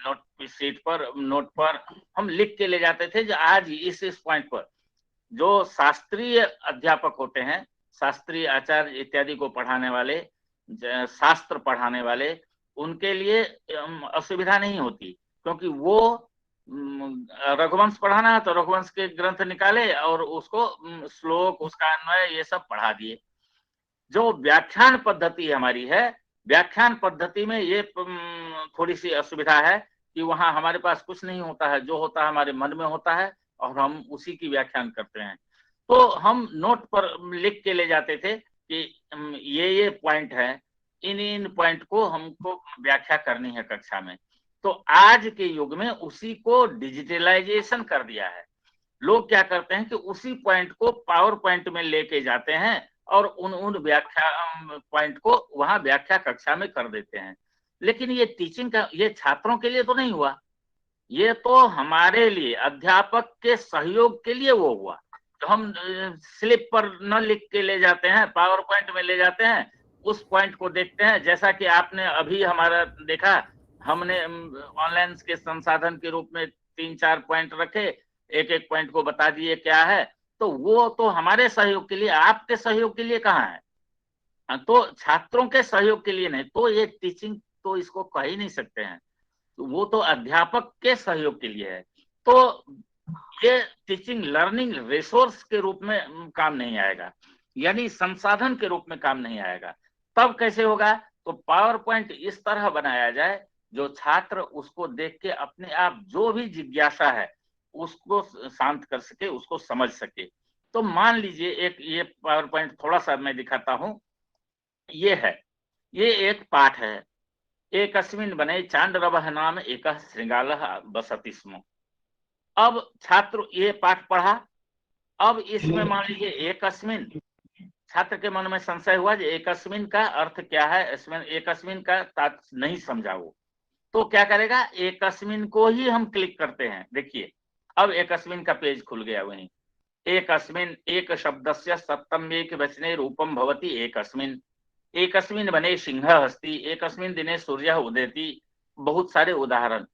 [SPEAKER 5] नोट शीट पर, नोट पर हम लिख के ले जाते थे। जो आज इस पॉइंट पर जो शास्त्रीय अध्यापक होते हैं, शास्त्रीय आचार्य इत्यादि को पढ़ाने वाले, शास्त्र पढ़ाने वाले, उनके लिए असुविधा नहीं होती, क्योंकि वो रघुवंश पढ़ाना है तो रघुवंश के ग्रंथ निकाले और उसको श्लोक, उसका अन्वय, ये सब पढ़ा दिए। जो व्याख्यान पद्धति हमारी है, व्याख्यान पद्धति में ये थोड़ी सी असुविधा है कि वहां हमारे पास कुछ नहीं होता है, जो होता है हमारे मन में होता है और हम उसी की व्याख्यान करते हैं। तो हम नोट पर लिख के ले जाते थे कि ये पॉइंट है, इन पॉइंट को हमको व्याख्या करनी है कक्षा में। तो आज के युग में उसी को डिजिटलाइजेशन कर दिया है। लोग क्या करते हैं कि उसी पॉइंट को पावर पॉइंट में लेके जाते हैं और उन व्याख्या पॉइंट को वहां व्याख्या कक्षा में कर देते हैं। लेकिन ये टीचिंग का, ये छात्रों के लिए तो नहीं हुआ, ये तो हमारे लिए अध्यापक के सहयोग के लिए वो हुआ। तो हम स्लिप पर न लिख के ले जाते हैं, पावर पॉइंट में ले जाते हैं, उस पॉइंट को देखते हैं। जैसा कि आपने अभी हमारा देखा, हमने ऑनलाइन के संसाधन के रूप में 3-4 पॉइंट रखे, एक पॉइंट को बता दिए क्या है। तो वो तो हमारे सहयोग के लिए, आपके सहयोग के लिए कहाँ है? तो छात्रों के सहयोग के लिए नहीं, तो ये टीचिंग तो इसको कह ही नहीं सकते हैं, वो तो अध्यापक के सहयोग के लिए है। तो ये टीचिंग लर्निंग रिसोर्स के रूप में काम नहीं आएगा, यानी संसाधन के रूप में काम नहीं आएगा। तब कैसे होगा? तो पावर पॉइंट इस तरह बनाया जाए जो छात्र उसको देख के अपने आप जो भी जिज्ञासा है उसको शांत कर सके, उसको समझ सके। तो मान लीजिए एक ये पावर पॉइंट थोड़ा सा मैं दिखाता हूं। ये है, ये एक पाठ है, एकस्मिन् वने चांडरवः नाम एकः शृंगालः वसति स्म। अब छात्र ये पाठ पढ़ा, अब इसमें मान लीजिए एकस्मिन्, छात्र के मन में संशय हुआ कि एकस्मिन् का अर्थ क्या है, इसमें एकस्मिन् का तात्पर्य नहीं समझा वो, तो क्या करेगा? एकस्मिन् को ही हम क्लिक करते हैं। देखिए अब एकस्मिन् का पेज खुल गया। वहीं एकस्मिन् एक शब्दस्य सप्तम एक वचने रूपम भवति एकस्मिन्, एकस्मिन् वने सिंहः अस्ति, एकस्मिन् दिने सूर्यः उदेति, बहुत सारे उदाहरण।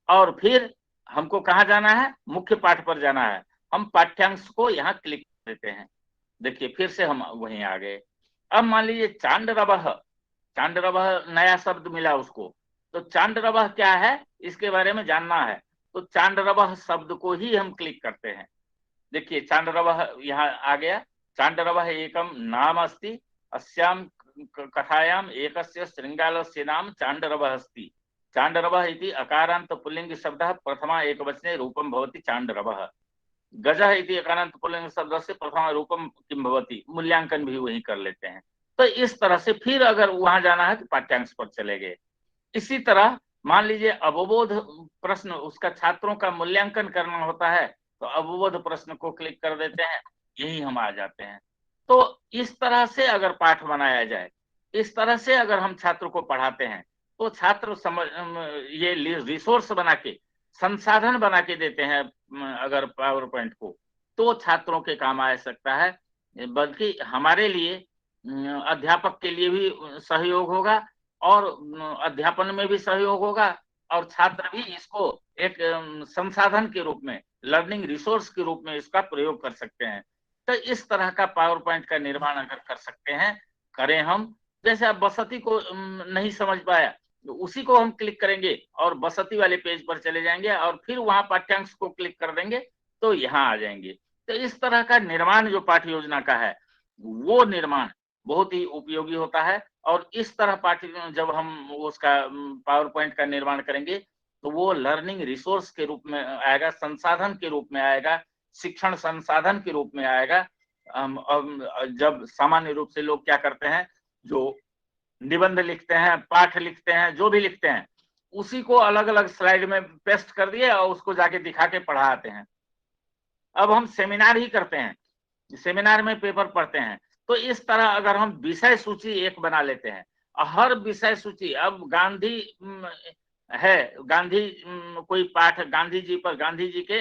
[SPEAKER 5] और फिर हमको कहाँ जाना है? मुख्य पाठ पर जाना है। हम पाठ्यांश को यहाँ क्लिक देते हैं। देखिए फिर से हम वहीं आ गए। अब मान लीजिए चांडरवः, चांडरवः नया शब्द मिला उसको, तो चांडरवः क्या है इसके बारे में जानना है, तो चांडरवः शब्द को ही हम क्लिक करते हैं। देखिए चांडरवः यहाँ आ गया। चांडरवः एकम नाम अस्ति, अस्याम कथायाम एकस्य शृंगालस्य नाम चांडरवः अस्ति। चांडरवः इति अकारांत पुल्लिंग शब्दः प्रथमा एकवचने रूपम भवति चांडरवः। गजः इति अकारांत पुल्लिंग शब्दस्य प्रथमा रूपम किम भवति, मूल्यांकन भी वही कर लेते हैं। तो इस तरह से फिर अगर वहां जाना है तो पाठ्यांश पर चले गए। इसी तरह मान लीजिए अवबोध प्रश्न, उसका छात्रों का मूल्यांकन करना होता है, तो अवबोध प्रश्न को क्लिक कर देते हैं, यही हम आ जाते हैं। तो इस तरह से अगर पाठ बनाया जाए, इस तरह से अगर हम छात्र को पढ़ाते हैं, तो छात्र समझ ये रिसोर्स बना के, संसाधन बना के देते हैं अगर पावर पॉइंट को, तो छात्रों के काम आ सकता है। बल्कि हमारे लिए अध्यापक के लिए भी सहयोग होगा और अध्यापन में भी सहयोग होगा, और छात्र भी इसको एक संसाधन के रूप में, लर्निंग रिसोर्स के रूप में इसका प्रयोग कर सकते हैं। तो इस तरह का पावर पॉइंट का निर्माण अगर कर सकते हैं, करें हम। जैसे आप बसती को नहीं समझ पाया, तो उसी को हम क्लिक करेंगे और बसती वाले पेज पर चले जाएंगे और फिर वहां पाठ्यांश को क्लिक कर देंगे तो यहाँ आ जाएंगे। तो इस तरह का निर्माण जो पाठ्य योजना का है, वो निर्माण बहुत ही उपयोगी होता है। और इस तरह पाठ्य जब हम उसका पावर पॉइंट का निर्माण करेंगे तो वो लर्निंग रिसोर्स के रूप में आएगा, संसाधन के रूप में आएगा, शिक्षण संसाधन के रूप में आएगा। जब सामान्य रूप से लोग क्या करते हैं, जो निबंध लिखते हैं, पाठ लिखते हैं, जो भी लिखते हैं, उसी को अलग अलग स्लाइड में पेस्ट कर दिए और उसको जाके दिखा के पढ़ाते हैं। अब हम सेमिनार ही करते हैं, सेमिनार में पेपर पढ़ते हैं, तो इस तरह अगर हम विषय सूची एक बना लेते हैं, हर विषय सूची, अब गांधी है, गांधी कोई पाठ गांधी जी पर, गांधी जी के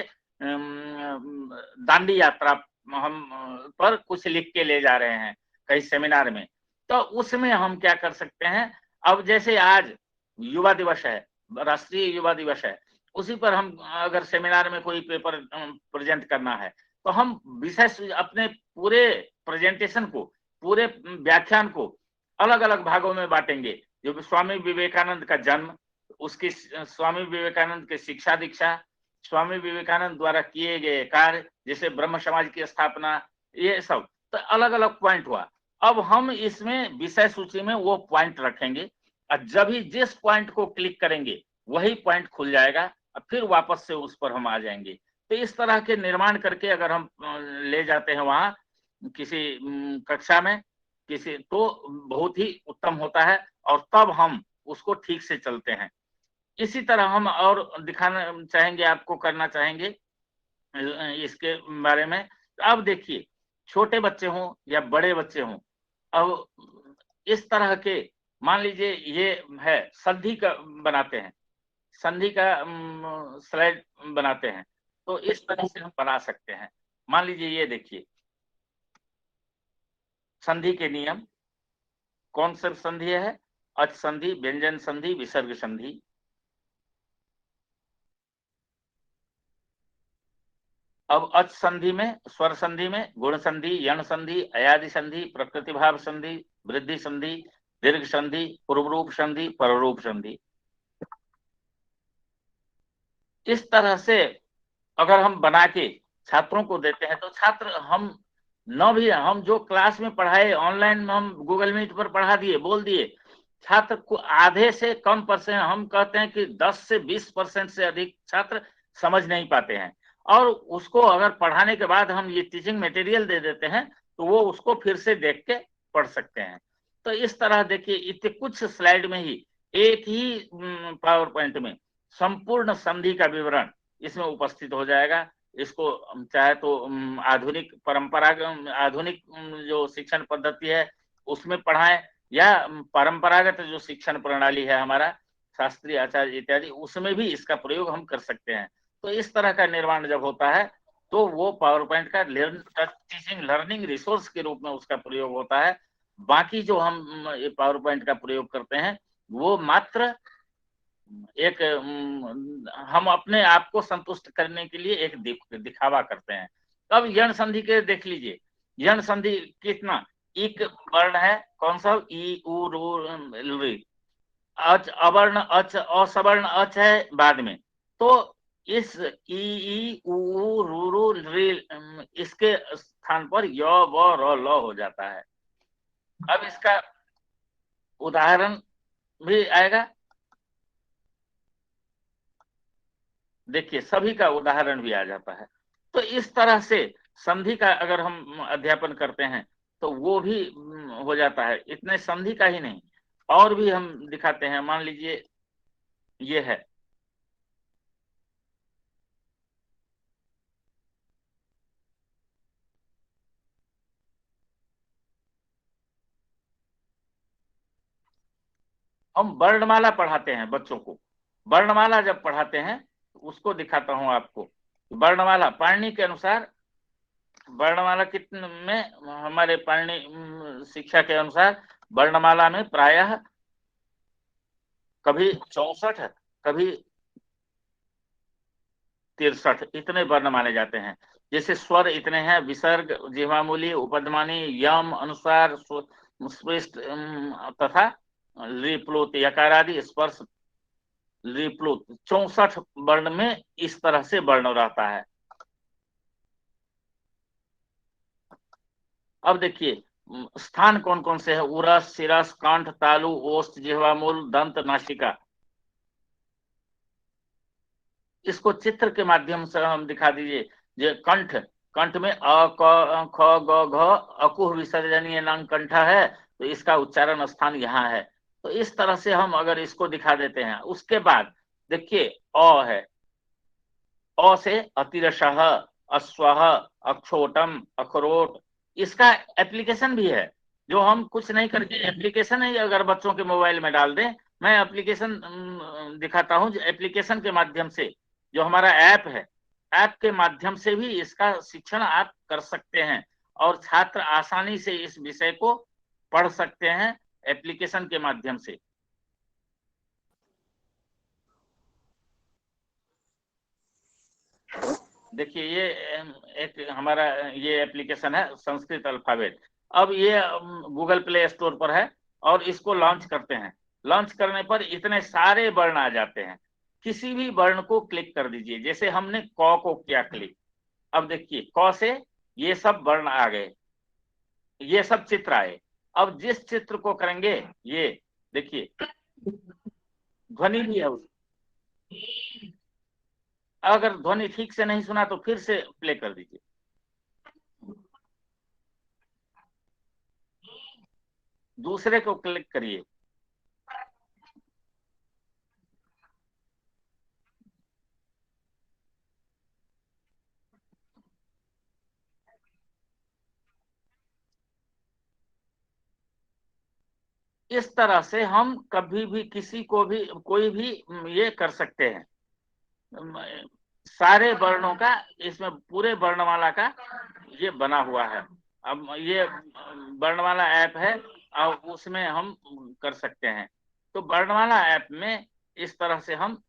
[SPEAKER 5] दांडी यात्रा हम पर कुछ लिख के ले जा रहे हैं कहीं सेमिनार में, तो उसमें हम क्या कर सकते हैं, अब जैसे आज युवा दिवस है, राष्ट्रीय युवा दिवस है, उसी पर हम अगर सेमिनार में कोई पेपर प्रेजेंट करना है, तो हम विषय अपने पूरे प्रेजेंटेशन को, पूरे व्याख्यान को अलग अलग भागों में बांटेंगे। जो स्वामी विवेकानंद का जन्म, उसकी स्वामी विवेकानंद की शिक्षा दीक्षा, स्वामी विवेकानंद द्वारा किए गए कार्य, जैसे ब्रह्म समाज की स्थापना, ये सब तो अलग अलग पॉइंट हुआ। अब हम इसमें विषय सूची में वो पॉइंट रखेंगे, और जब ही जिस पॉइंट को क्लिक करेंगे वही पॉइंट खुल जाएगा, और फिर वापस से उस पर हम आ जाएंगे। तो इस तरह के निर्माण करके अगर हम ले जाते हैं वहां किसी कक्षा में किसी, तो बहुत ही उत्तम होता है, और तब हम उसको ठीक से चलते हैं। इसी तरह हम और दिखाना चाहेंगे, आपको करना चाहेंगे इसके बारे में। अब देखिए, छोटे बच्चे हों या बड़े बच्चे हों, अब इस तरह के मान लीजिए ये है, संधि का बनाते हैं, संधि का स्लाइड बनाते हैं, तो इस तरह से हम बना सकते हैं। मान लीजिए ये देखिए, संधि के नियम कौन सा संधि है, अच संधि, व्यंजन संधि, विसर्ग संधि। अब अच संधि में, स्वर संधि में गुण संधि, यण संधि, अयादि संधि, प्रकृति भाव संधि, वृद्धि संधि, दीर्घ संधि, पूर्व रूप संधि, पररूप संधि। इस तरह से अगर हम बना के छात्रों को देते हैं तो छात्र हम न भी, हम जो क्लास में पढ़ाए ऑनलाइन में हम गूगल मीट पर पढ़ा दिए, बोल दिए, छात्र को आधे से कम परसेंट, हम कहते हैं कि 10 से 20% से अधिक छात्र समझ नहीं पाते हैं। और उसको अगर पढ़ाने के बाद हम ये टीचिंग मटेरियल दे देते हैं तो वो उसको फिर से देख के पढ़ सकते हैं। तो इस तरह देखिए, इतने कुछ स्लाइड में ही, एक ही पावर पॉइंट में संपूर्ण संधि का विवरण इसमें उपस्थित हो जाएगा। इसको चाहे तो आधुनिक परंपरागत, आधुनिक जो शिक्षण पद्धति है उसमें पढ़ाएं, या परंपरागत जो शिक्षण प्रणाली है हमारा, शास्त्रीय आचार्य इत्यादि, उसमें भी इसका प्रयोग हम कर सकते हैं। तो इस तरह का निर्माण जब होता है तो वो पावर पॉइंट का टीचिंग लर्निंग रिसोर्स के रूप में उसका प्रयोग होता है। बाकी जो हम पावर पॉइंट का प्रयोग करते हैं वो मात्र एक हम अपने आप को संतुष्ट करने के लिए एक दिखावा करते हैं। अब यण संधि के देख लीजिए, यण संधि कितना, इक वर्ण है, कौन सा, ई उ रू री, अच अवर्ण अच, असवर्ण अच है बाद में, तो इस ई उ रू री इसके स्थान पर य व र ल हो जाता है। अब इसका उदाहरण भी आएगा, देखिए सभी का उदाहरण भी आ जाता है। तो इस तरह से संधि का अगर हम अध्यापन करते हैं तो वो भी हो जाता है। इतने संधि का ही नहीं, और भी हम दिखाते हैं। मान लीजिए ये है, हम वर्णमाला पढ़ाते हैं बच्चों को। वर्णमाला जब पढ़ाते हैं उसको दिखाता हूं आपको। वर्णमाला पाणिनि के अनुसार, वर्णमाला कितने में, हमारे पाणिनि शिक्षा के अनुसार वर्णमाला में प्रायः कभी 64 कभी 63 इतने वर्ण माने जाते हैं। जैसे स्वर इतने हैं, विसर्ग, जिह्वामूली, उपध्मानी, यम, अनुस्वार, स्पृष्ट तथा रिप्लुत, यकार आदि, स्पर्श, रिप्लुत, 64 वर्ण में इस तरह से वर्ण रहता है। अब देखिए स्थान कौन कौन से है, उरस, शिरस, कंठ, तालु, ओष्ठ, जिह्वामूल, दंत, नासिका। इसको चित्र के माध्यम से हम दिखा दीजिए। जो कंठ, कंठ में अ क ख ग घ अकुह विसर्जनीय नाम कंठ है, तो इसका उच्चारण स्थान यहाँ है। तो इस तरह से हम अगर इसको दिखा देते हैं, उसके बाद देखिए अ है, अ से अतिरशः, अश्वः, अक्षोटम, अखरोट, इसका एप्लीकेशन भी है जो हम कुछ नहीं करके, एप्लीकेशन है, अगर बच्चों के मोबाइल में डाल दें, मैं एप्लीकेशन दिखाता हूं। एप्लीकेशन के माध्यम से जो हमारा ऐप है, ऐप के माध्यम से भी इसका शिक्षण आप कर सकते हैं और छात्र आसानी से इस विषय को पढ़ सकते हैं एप्लीकेशन के माध्यम से। देखिए ये एक हमारा ये एप्लीकेशन है संस्कृत अल्फाबेट। अब ये गूगल प्ले स्टोर पर है और इसको लॉन्च करते हैं। लॉन्च करने पर इतने सारे वर्ण आ जाते हैं। किसी भी वर्ण को क्लिक कर दीजिए, जैसे हमने क को किया क्लिक। अब देखिए क से ये सब वर्ण आ गए, ये सब चित्र आए। अब जिस चित्र को करेंगे, ये देखिए ध्वनि भी है उसमें। अगर ध्वनि ठीक से नहीं सुना तो फिर से प्ले कर दीजिए। दूसरे को क्लिक करिए, इस तरह से हम कभी भी किसी को भी कोई भी ये कर सकते हैं। सारे वर्णों का इसमें पूरे वर्णमाला का ये बना हुआ है। अब ये वर्णमाला ऐप है और उसमें हम कर सकते हैं। तो वर्णमाला ऐप में इस तरह से हम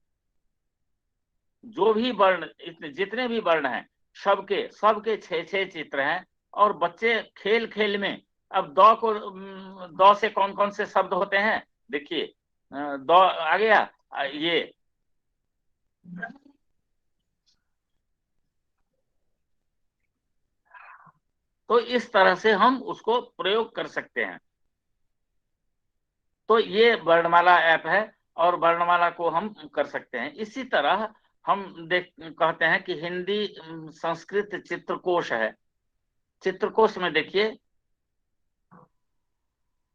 [SPEAKER 5] जो भी वर्ण, जितने भी वर्ण हैं, सबके सबके 6-6 चित्र हैं। और बच्चे खेल खेल में अब दौ से कौन कौन से शब्द होते हैं देखिए, दौ आ गया, ये तो इस तरह से हम उसको प्रयोग कर सकते हैं। तो ये वर्णमाला ऐप है और वर्णमाला को हम कर सकते हैं। इसी तरह हम कहते हैं कि हिंदी संस्कृत चित्रकोश है। चित्रकोश में देखिए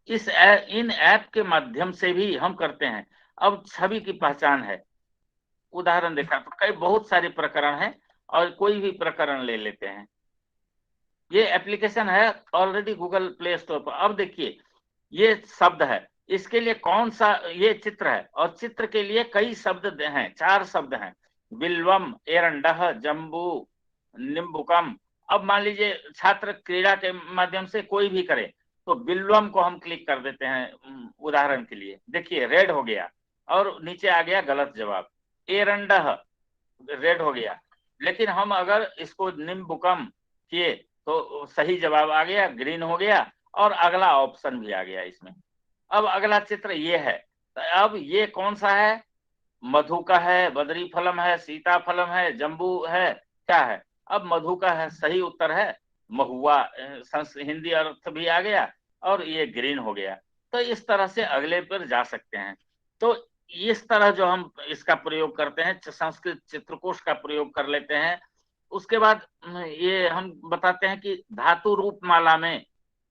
[SPEAKER 5] इन ऐप के माध्यम से भी हम करते हैं। अब छवि की पहचान है, उदाहरण देखा तो कई बहुत सारे प्रकरण हैं और कोई भी प्रकरण ले लेते हैं। ये एप्लीकेशन है ऑलरेडी गूगल प्ले स्टोर पर। अब देखिए ये शब्द है, इसके लिए कौन सा, ये चित्र है और चित्र के लिए कई शब्द हैं, 4 शब्द हैं, बिल्वम, एरंडह, जम्बू, निम्बुकम। अब मान लीजिए छात्र क्रीड़ा के माध्यम से कोई भी करे तो बिल्वम को हम क्लिक कर देते हैं उदाहरण के लिए। देखिए रेड हो गया और नीचे आ गया गलत जवाब। एरंडह रेड हो गया, लेकिन हम अगर इसको निम्बुकम किए तो सही जवाब आ गया, ग्रीन हो गया और अगला ऑप्शन भी आ गया इसमें। अब अगला चित्र ये है, तो अब ये कौन सा है, मधु का है, बदरी फलम है, सीताफलम है, जम्बू है, क्या है? अब मधु का है, सही उत्तर है महुआ, हिंदी अर्थ भी आ गया और ये ग्रीन हो गया। तो इस तरह से अगले पर जा सकते हैं। तो इस तरह जो हम इसका प्रयोग करते हैं, संस्कृत चित्रकोश का प्रयोग कर लेते हैं। उसके बाद ये हम बताते हैं कि धातु रूप माला में,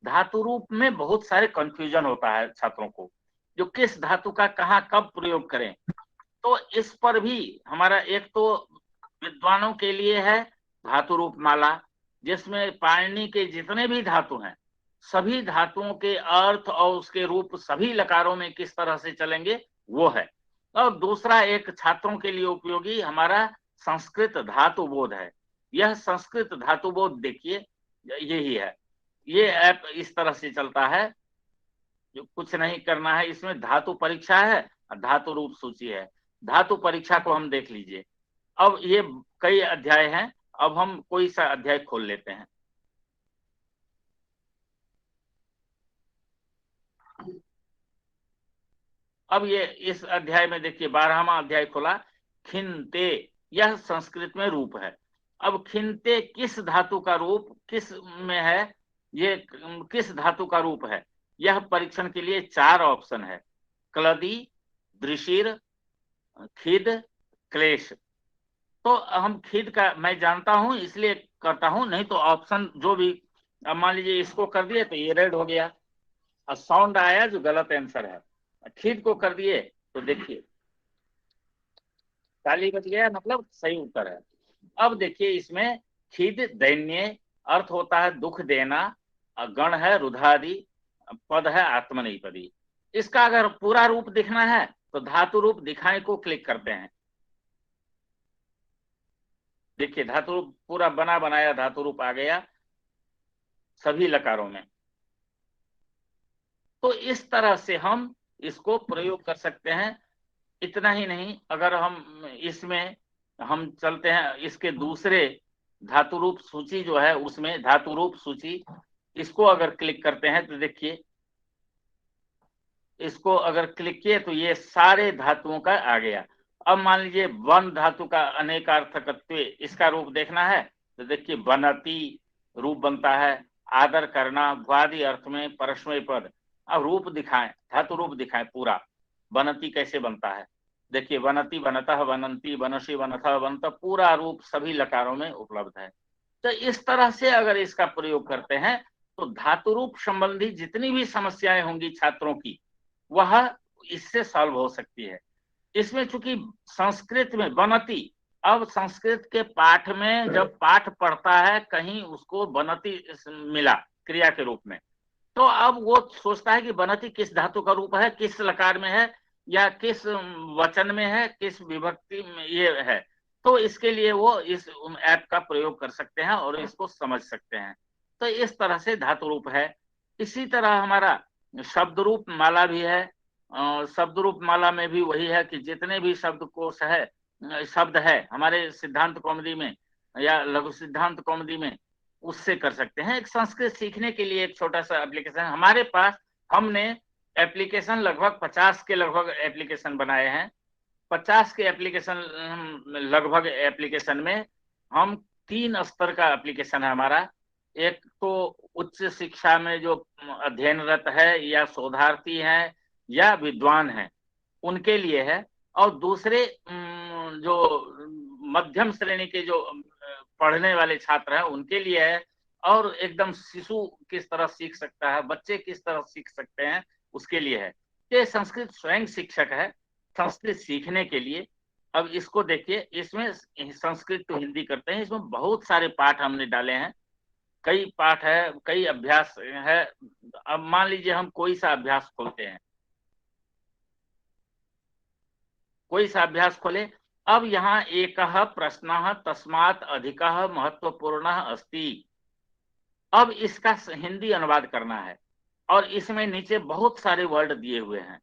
[SPEAKER 5] धातु रूप में बहुत सारे कंफ्यूजन होता है छात्रों को, जो किस धातु का कहाँ कब प्रयोग करें। तो इस पर भी हमारा एक तो विद्वानों के लिए है धातु रूप माला, जिसमें पाणिनि के जितने भी धातु हैं सभी धातुओं के अर्थ और उसके रूप सभी लकारों में किस तरह से चलेंगे वो है। और दूसरा एक छात्रों के लिए उपयोगी हमारा संस्कृत धातु बोध है। यह संस्कृत धातु बोध देखिए यही है। ये ऐप इस तरह से चलता है, जो कुछ नहीं करना है, इसमें धातु परीक्षा है और धातु रूप सूची है। धातु परीक्षा को हम देख लीजिए। अब ये कई अध्याय हैं, अब हम कोई सा अध्याय खोल लेते हैं। अब ये इस अध्याय में देखिए 12वां अध्याय खोला, खिन्ते, यह संस्कृत में रूप है। अब खिन्ते किस धातु का रूप किस में है, ये किस धातु का रूप है, यह परीक्षण के लिए 4 ऑप्शन है, क्लदी, दृशिर, खिद, क्लेश। तो हम खिद का मैं जानता हूं इसलिए करता हूं, नहीं तो ऑप्शन जो भी, अब मान लीजिए इसको कर दिए तो ये रेड हो गया और साउंड आया जो गलत आंसर है। खिद को कर दिए तो देखिए ताली बज गया, मतलब सही उत्तर है। अब देखिए इसमें खिद दैन्य, अर्थ होता है दुख देना, गण है रुधादि, पद है आत्मनेपदी। इसका अगर पूरा रूप दिखना है तो धातु रूप दिखाने को क्लिक करते हैं। देखिए धातु रूप पूरा बना बनाया धातु रूप आ गया सभी लकारों में। तो इस तरह से हम इसको प्रयोग कर सकते हैं। इतना ही नहीं, अगर हम इसमें हम चलते हैं इसके दूसरे धातु रूप सूची जो है, उसमें धातु रूप सूची, इसको अगर क्लिक करते हैं तो देखिए इसको अगर क्लिक किए तो ये सारे धातुओं का आ गया। अब मान लीजिए वन धातु का अनेकार्थकत्व, इसका रूप देखना है तो देखिए बनति रूप बनता है, आदर करना, भ्वादि अर्थ में परस्मय पद। अब रूप दिखाएं, धातु रूप दिखाएं पूरा, बनति कैसे बनता है देखिए, वनति, वनतः, वनंती, वनसी, वनथः, वनत, पूरा रूप सभी लकारों में उपलब्ध है। तो इस तरह से अगर इसका प्रयोग करते हैं तो धातु रूप संबंधी जितनी भी समस्याएं होंगी छात्रों की वह इससे सॉल्व हो सकती है। इसमें चूंकि संस्कृत में बनति, अब संस्कृत के पाठ में जब पाठ पढ़ता है कहीं उसको बनति मिला क्रिया के रूप में, तो अब वो सोचता है कि बनति किस धातु का रूप है, किस लकार में है या किस वचन में है, किस विभक्ति में ये है। तो इसके लिए वो इस ऐप का प्रयोग कर सकते हैं और इसको समझ सकते हैं। तो इस तरह से धातु रूप है। इसी तरह हमारा शब्द रूप माला भी है। शब्द रूप माला में भी वही है कि जितने भी शब्दकोश है, शब्द है हमारे सिद्धांत कौमुदी में, या लघु सिद्धांत कौमुदी में, उससे कर सकते हैं। एक संस्कृत सीखने के लिए एक छोटा सा एप्लीकेशन हमारे पास, हमने एप्लीकेशन लगभग 50 के लगभग एप्लीकेशन बनाए हैं। 50 के एप्लीकेशन लगभग एप्लीकेशन में हम 3 स्तर का एप्लीकेशन है हमारा। एक तो उच्च शिक्षा में जो अध्ययनरत है या शोधार्थी हैं या विद्वान हैं उनके लिए है, और दूसरे जो मध्यम श्रेणी के जो पढ़ने वाले छात्र हैं उनके लिए है, और एकदम शिशु किस तरह सीख सकता है, बच्चे किस तरह सीख सकते हैं उसके लिए है। ये संस्कृत स्वयं शिक्षक है संस्कृत सीखने के लिए। अब इसको देखिए, इसमें संस्कृत तो हिंदी करते हैं, इसमें बहुत सारे पाठ हमने डाले हैं, कई पाठ है, कई अभ्यास है। अब मान लीजिए हम कोई सा अभ्यास खोलते हैं, कोई सा अभ्यास खोले। अब यहाँ एक प्रश्न तस्मात् अधिकः महत्वपूर्ण अस्ति, अब इसका हिंदी अनुवाद करना है, और इसमें नीचे बहुत सारे वर्ड दिए हुए हैं।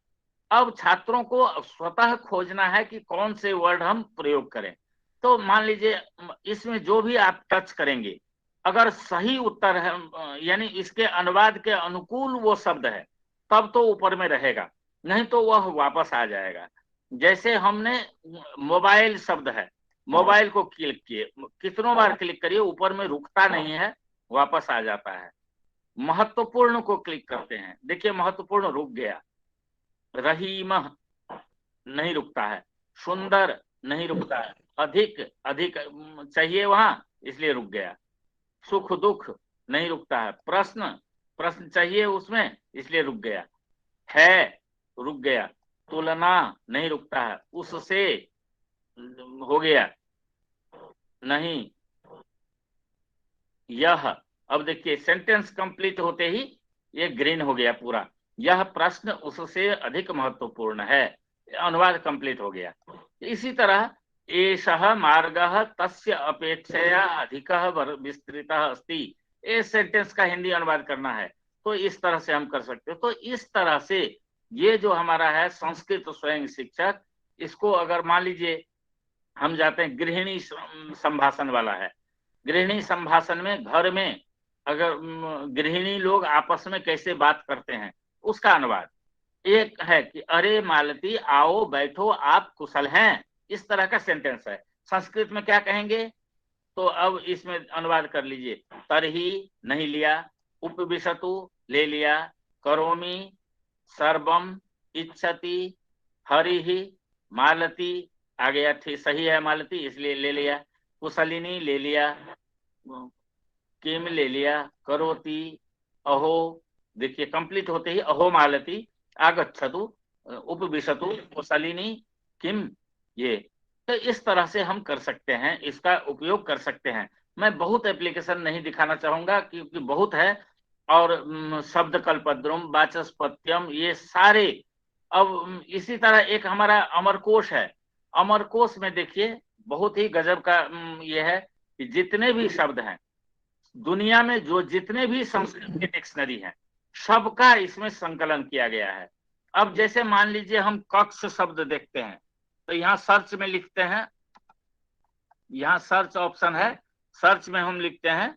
[SPEAKER 5] अब छात्रों को स्वतः खोजना है कि कौन से वर्ड हम प्रयोग करें। तो मान लीजिए इसमें जो भी आप टच करेंगे, अगर सही उत्तर है यानी इसके अनुवाद के अनुकूल वो शब्द है, तब तो ऊपर में रहेगा, नहीं तो वह वापस आ जाएगा। जैसे हमने मोबाइल शब्द है, मोबाइल को क्लिक किए, कितनों बार क्लिक करिए, ऊपर में रुकता नहीं है, वापस आ जाता है। महत्वपूर्ण को क्लिक करते हैं, देखिए महत्वपूर्ण रुक गया। रहीम नहीं रुकता है, सुंदर नहीं रुकता है, अधिक अधिक चाहिए वहां इसलिए रुक गया। सुख दुख नहीं रुकता है, प्रश्न प्रश्न चाहिए उसमें इसलिए रुक गया। है रुक गया, तुलना नहीं रुकता है, उससे हो गया नहीं। यह, अब देखिए सेंटेंस कंप्लीट होते ही ये ग्रीन हो गया पूरा, यह प्रश्न उससे अधिक महत्वपूर्ण है, अनुवाद कंप्लीट हो गया। इसी तरह एषः मार्गः तस्य अपेक्षया अधिकः विस्तृतः अस्ति, इस सेंटेंस का हिंदी अनुवाद करना है तो इस तरह से हम कर सकते हैं। तो इस तरह से ये जो हमारा है संस्कृत स्वयं शिक्षक, इसको अगर मान लीजिए हम जाते हैं, गृहिणी संभाषण वाला है, गृहिणी संभाषण में घर में अगर गृहिणी लोग आपस में कैसे बात करते हैं उसका अनुवाद। एक है कि अरे मालती आओ बैठो आप कुशल हैं, इस तरह का सेंटेंस है। संस्कृत में क्या कहेंगे, तो अब इसमें अनुवाद कर लीजिए। तरही नहीं लिया, उपविशतु ले लिया, करोमि सर्वम इच्छति, हरिहि मालती आ गया, ठीक सही है मालती इसलिए ले लिया, कुशलिनी ले लिया, किम ले लिया, करोति, अहो, देखिए कंप्लीट होते ही अहो मालती आगच्छतु, उपविशतु, कुशलिनी, किम, ये तो इस तरह से हम कर सकते हैं, इसका उपयोग कर सकते हैं। मैं बहुत एप्लीकेशन नहीं दिखाना चाहूंगा क्योंकि बहुत है, और शब्द कल्पद्रुम, वाचस्पत्यम, ये सारे। अब इसी तरह एक हमारा अमरकोश है, अमरकोश में देखिए बहुत ही गजब का ये है कि जितने भी शब्द हैं दुनिया में, जो जितने भी संस्कृत के डिक्शनरी हैं, सबका इसमें संकलन किया गया है। अब जैसे मान लीजिए हम कक्ष शब्द देखते हैं, तो यहाँ सर्च में लिखते हैं, यहाँ सर्च ऑप्शन है, सर्च में हम लिखते हैं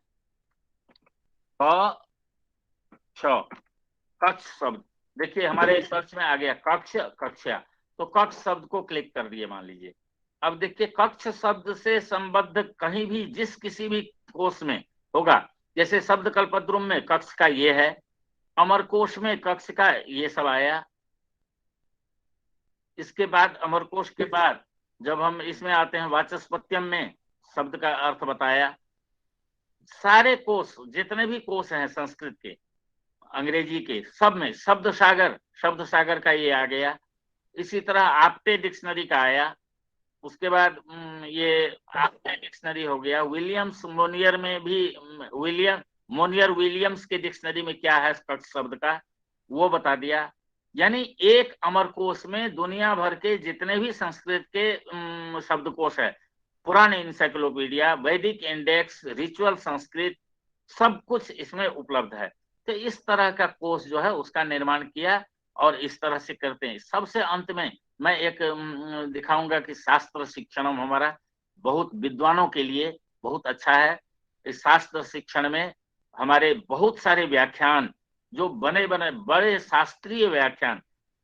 [SPEAKER 5] कक्ष शब्द, देखिए हमारे सर्च में आ गया कक्ष, कक्षा, तो कक्ष शब्द को क्लिक कर दिए मान लीजिए। अब देखिए कक्ष शब्द से संबद्ध कहीं भी जिस किसी भी कोश में होगा, जैसे शब्द कल्पद्रुम में कक्ष का ये है, अमरकोश में कक्ष का ये सब आया। इसके बाद अमरकोश के बाद जब हम इसमें आते हैं वाचस्पत्यम में शब्द का अर्थ बताया। सारे कोश जितने भी कोश हैं संस्कृत के, अंग्रेजी के, सब में शब्द सागर का ये आ गया। इसी तरह आपटे डिक्शनरी का आया, उसके बाद ये आपटे डिक्शनरी हो गया। विलियम्स मोनियर में भी मोनियर विलियम्स के डिक्शनरी में क्या है कक्ष शब्द का वो बता दिया। यानी एक अमरकोश में दुनिया भर के जितने भी संस्कृत के शब्दकोश है, पुराने इंसाइक्लोपीडिया, वैदिक इंडेक्स, रिचुअल संस्कृत, सब कुछ इसमें उपलब्ध है। तो इस तरह का कोर्स जो है उसका निर्माण किया और इस तरह से करते हैं। सबसे अंत में मैं एक दिखाऊंगा कि शास्त्र शिक्षणम हमारा बहुत विद्वानों के लिए बहुत अच्छा है। इस शास्त्र शिक्षण में हमारे बहुत सारे व्याख्यान जो बने बड़े शास्त्रीय व्याख्यान,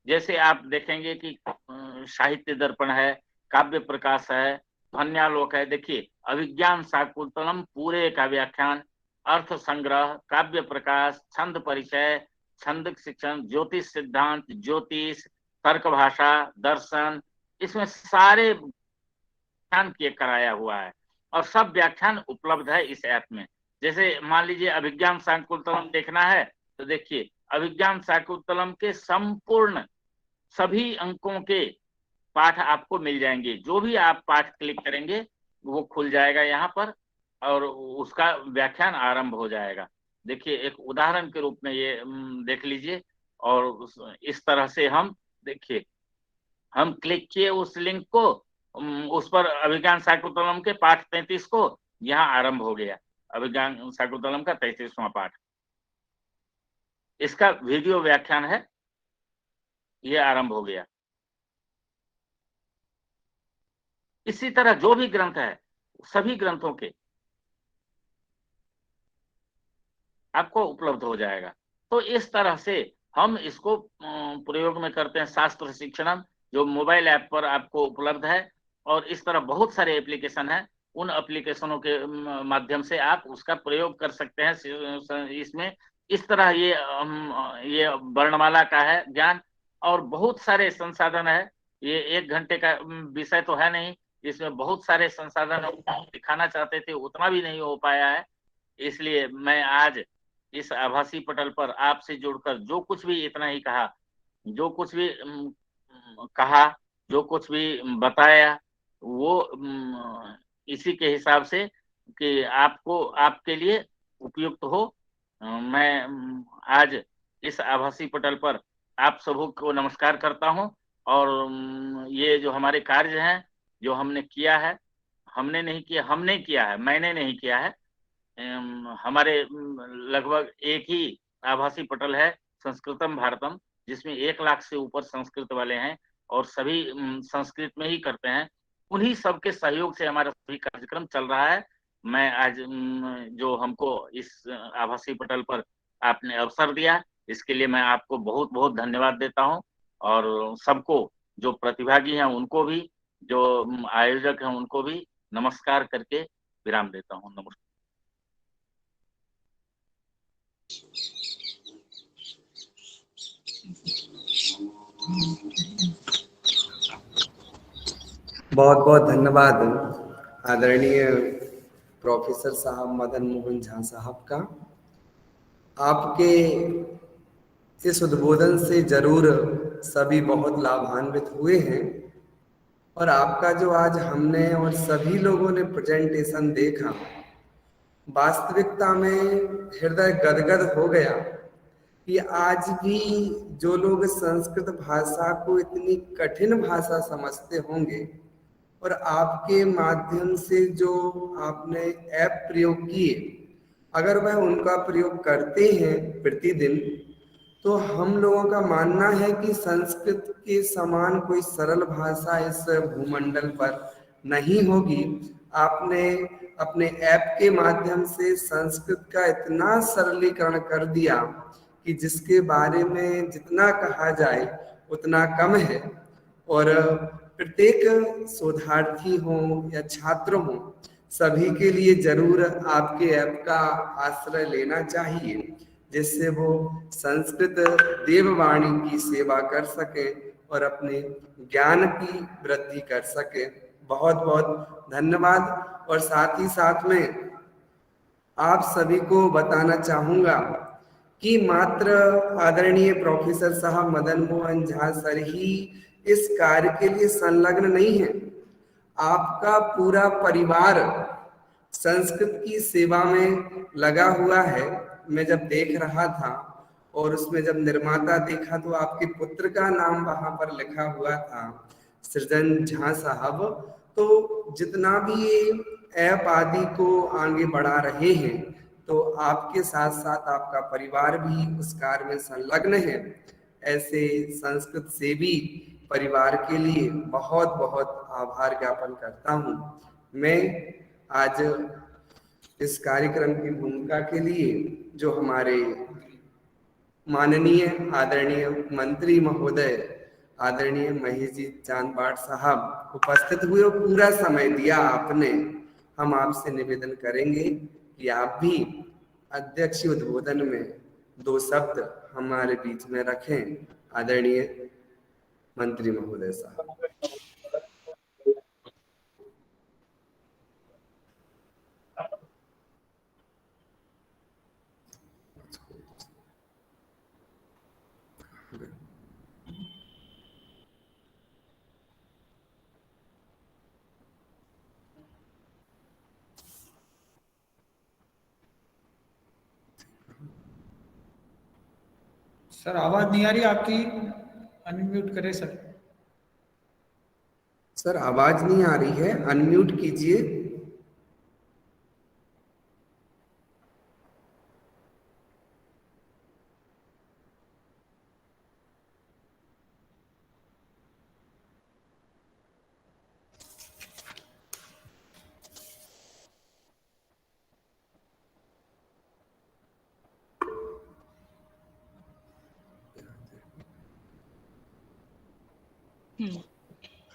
[SPEAKER 5] जैसे आप देखेंगे कि साहित्य दर्पण है, काव्य प्रकाश है, ध्वन्यालोक है। देखिए अभिज्ञान शाकुंतलम पूरे का व्याख्यान, अर्थ संग्रह, काव्य प्रकाश, छंद परिचय, छंद शिक्षण, ज्योतिष सिद्धांत, ज्योतिष, तर्क भाषा, दर्शन, इसमें सारे व्याख्यान किए कराया हुआ है और सब व्याख्यान उपलब्ध है इस ऐप में। जैसे मान लीजिए अभिज्ञान शाकुंतलम देखना है तो देखिए अभिज्ञान शाकुंतलम के संपूर्ण सभी अंकों के पाठ आपको मिल जाएंगे। जो भी आप पाठ क्लिक करेंगे वो खुल जाएगा यहाँ पर और उसका व्याख्यान आरंभ हो जाएगा। देखिए एक उदाहरण के रूप में ये देख लीजिए। और इस तरह से हम देखिए हम क्लिक किए उस लिंक को, उस पर अभिज्ञान शाकुंतलम के पाठ 33 को, यहाँ आरंभ हो गया अभिज्ञान शाकुंतलम का 33वां पाठ। इसका वीडियो व्याख्यान है, ये आरंभ हो गया। इसी तरह जो भी ग्रंथ है सभी ग्रंथों के आपको उपलब्ध हो जाएगा। तो इस तरह से हम इसको प्रयोग में करते हैं। शास्त्र शिक्षणम जो मोबाइल ऐप पर आपको उपलब्ध है और इस तरह बहुत सारे एप्लीकेशन है, उन एप्लीकेशनों के माध्यम से आप उसका प्रयोग कर सकते हैं। इसमें इस तरह ये वर्णमाला का है ज्ञान और बहुत सारे संसाधन है। ये 1 घंटे का विषय तो है नहीं, इसमें बहुत सारे संसाधन दिखाना चाहते थे, उतना भी नहीं हो पाया है। इसलिए मैं आज इस आभासी पटल पर आपसे जुड़कर जो कुछ भी इतना ही कहा, जो कुछ भी कहा, जो कुछ भी बताया, वो इसी के हिसाब से कि आपको आपके लिए उपयुक्त हो। मैं आज इस आभासी पटल पर आप सबों को नमस्कार करता हूं। और ये जो हमारे कार्य हैं जो हमने किया है, हमने किया है, मैंने नहीं किया है। हमारे लगभग एक ही आभासी पटल है संस्कृतम भारतम, जिसमें 1 लाख से ऊपर संस्कृत वाले हैं और सभी संस्कृत में ही करते हैं। उन्हीं सबके सहयोग से हमारा सभी कार्यक्रम चल रहा है। मैं आज जो हमको इस आभासी पटल पर आपने अवसर दिया, इसके लिए मैं आपको बहुत बहुत धन्यवाद देता हूं और सबको जो प्रतिभागी हैं उनको भी, जो आयोजक हैं उनको भी नमस्कार करके विराम देता हूं। नमस्कार।
[SPEAKER 2] बहुत बहुत धन्यवाद आदरणीय प्रोफेसर साहब मदन मोहन झा साहब का। आपके इस उद्बोधन से जरूर सभी बहुत लाभान्वित हुए हैं और आपका जो आज हमने और सभी लोगों ने प्रेजेंटेशन देखा, वास्तविकता में हृदय गदगद हो गया कि आज भी जो लोग संस्कृत भाषा को इतनी कठिन भाषा समझते होंगे और आपके माध्यम से जो आपने ऐप प्रयोग किए, अगर वह उनका प्रयोग करते हैं प्रतिदिन, तो हम लोगों का मानना है कि संस्कृत के समान कोई सरल भाषा इस भूमंडल पर नहीं होगी। आपने अपने ऐप के माध्यम से संस्कृत का इतना सरलीकरण कर दिया कि जिसके बारे में जितना कहा जाए उतना कम है। और प्रत्येक शोधार्थी हो या छात्र हो, सभी के लिए जरूर आपके ऐप का आश्रय लेना चाहिए, जिससे वो संस्कृत देववाणी की सेवा कर सके और अपने ज्ञान की वृद्धि कर सके। बहुत बहुत धन्यवाद। और साथ ही साथ में आप सभी को बताना चाहूँगा कि मात्र आदरणीय प्रोफेसर साहब मदन मोहन झा सर ही इस कार्य के लिए संलग्न नहीं है। आपका पूरा परिवार संस्कृत की सेवा में लगा हुआ है। मैं जब देख रहा था और उसमें जब निर्माता देखा तो आपके पुत्र का नाम वहां पर लिखा हुआ था, सृजन झा साहब। तो जितना भी ये ऐप आदि को आगे बढ़ा रहे हैं, तो आपके साथ साथ आपका परिवार भी उस कार्य में संलग्न है। ऐसे संस्कृत सेवी परिवार के लिए बहुत बहुत आभार ज्ञापन करता हूँ। मैं आज इस कार्यक्रम की भूमिका के लिए जो हमारे माननीय आदरणीय मंत्री महोदय आदरणीय महेश जी चांदबाट साहब उपस्थित हुए और पूरा समय दिया आपने, हम आपसे निवेदन करेंगे कि आप भी अध्यक्षीय उद्बोधन में 2 शब्द हमारे बीच में रखें। आदरणीय मंत्री महोदय साहब।
[SPEAKER 7] सर आवाज नहीं आ रही आपकी, अनम्यूट करें सर।
[SPEAKER 2] सर आवाज नहीं आ रही है, अनम्यूट कीजिए।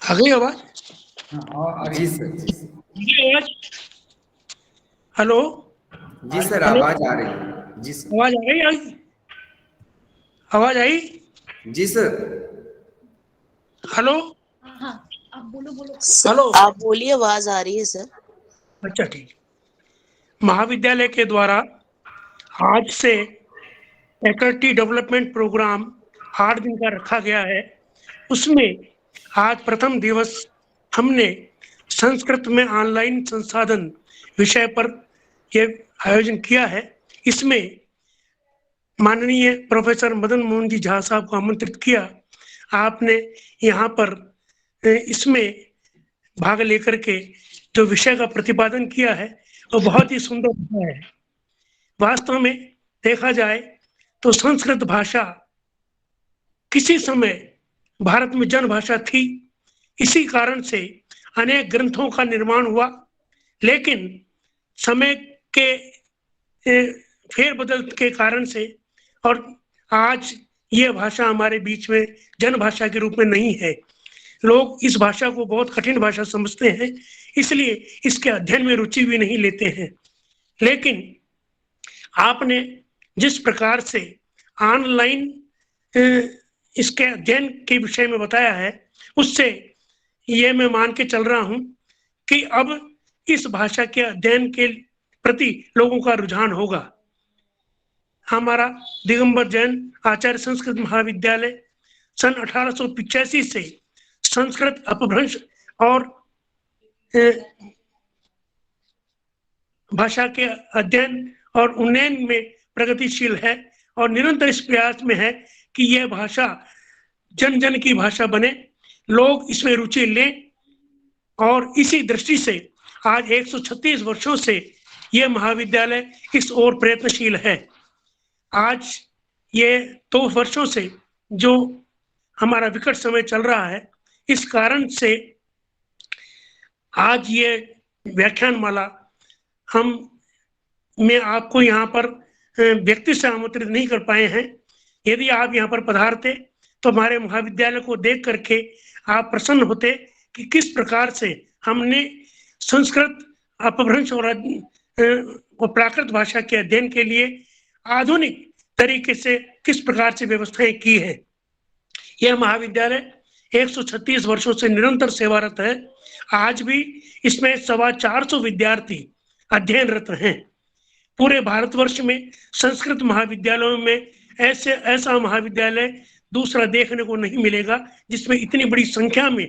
[SPEAKER 8] आ गई आवाज?
[SPEAKER 2] जी सर, जी सर।
[SPEAKER 8] आवाज? हेलो
[SPEAKER 2] जी सर, आवाज आ रही है। जी सर,
[SPEAKER 8] आवाज आ रही? आवाज आई?
[SPEAKER 2] जी सर।
[SPEAKER 8] हेलो
[SPEAKER 6] आप बोलो
[SPEAKER 8] हेलो,
[SPEAKER 6] आप बोलिए, आवाज आ रही है सर।
[SPEAKER 8] अच्छा ठीक। महाविद्यालय के द्वारा आज से फैकल्टी डेवलपमेंट प्रोग्राम 8 दिन का रखा गया है। उसमें आज प्रथम दिवस हमने संस्कृत में ऑनलाइन संसाधन विषय पर यह आयोजन किया है। इसमें माननीय प्रोफेसर मदन मोहन जी झा साहब को आमंत्रित किया। आपने यहाँ पर इसमें भाग लेकर के जो विषय का प्रतिपादन किया है वो बहुत ही सुंदर विषय है। वास्तव में देखा जाए तो संस्कृत भाषा किसी समय भारत में जन भाषा थी। इसी कारण से अनेक ग्रंथों का निर्माण हुआ, लेकिन समय के फेरबदल के कारण से और आज यह भाषा हमारे बीच में जन भाषा के रूप में नहीं है। लोग इस भाषा को बहुत कठिन भाषा समझते हैं, इसलिए इसके अध्ययन में रुचि भी नहीं लेते हैं। लेकिन आपने जिस प्रकार से ऑनलाइन इसके अध्ययन के विषय में बताया है, उससे ये मैं मान के चल रहा हूं कि अब इस भाषा के अध्ययन के प्रति लोगों का रुझान होगा। हमारा दिगंबर जैन आचार्य संस्कृत महाविद्यालय सन 1885 से संस्कृत अपभ्रंश और भाषा के अध्ययन और उन्नयन में प्रगतिशील है और निरंतर इस प्रयास में है कि यह भाषा जन जन की भाषा बने, लोग इसमें रुचि लें। और इसी दृष्टि से आज 136 वर्षों से यह महाविद्यालय इस ओर प्रयत्नशील है। आज ये 2 वर्षों से जो हमारा विकट समय चल रहा है, इस कारण से आज ये व्याख्यान माला मैं आपको यहाँ पर व्यक्ति से आमंत्रित नहीं कर पाए हैं। यदि आप यहाँ पर पधारते तो हमारे महाविद्यालय को देख करके आप प्रसन्न होते कि किस प्रकार से हमने संस्कृत अपभ्रंश और प्राकृत भाषा के अध्ययन के लिए आधुनिक तरीके से किस प्रकार से व्यवस्थाएं की है। यह महाविद्यालय 136 वर्षों से निरंतर सेवारत है। आज भी इसमें 425 विद्यार्थी अध्ययनरत हैं। पूरे भारतवर्ष में संस्कृत महाविद्यालयों में ऐसा महाविद्यालय दूसरा देखने को नहीं मिलेगा जिसमें इतनी बड़ी संख्या में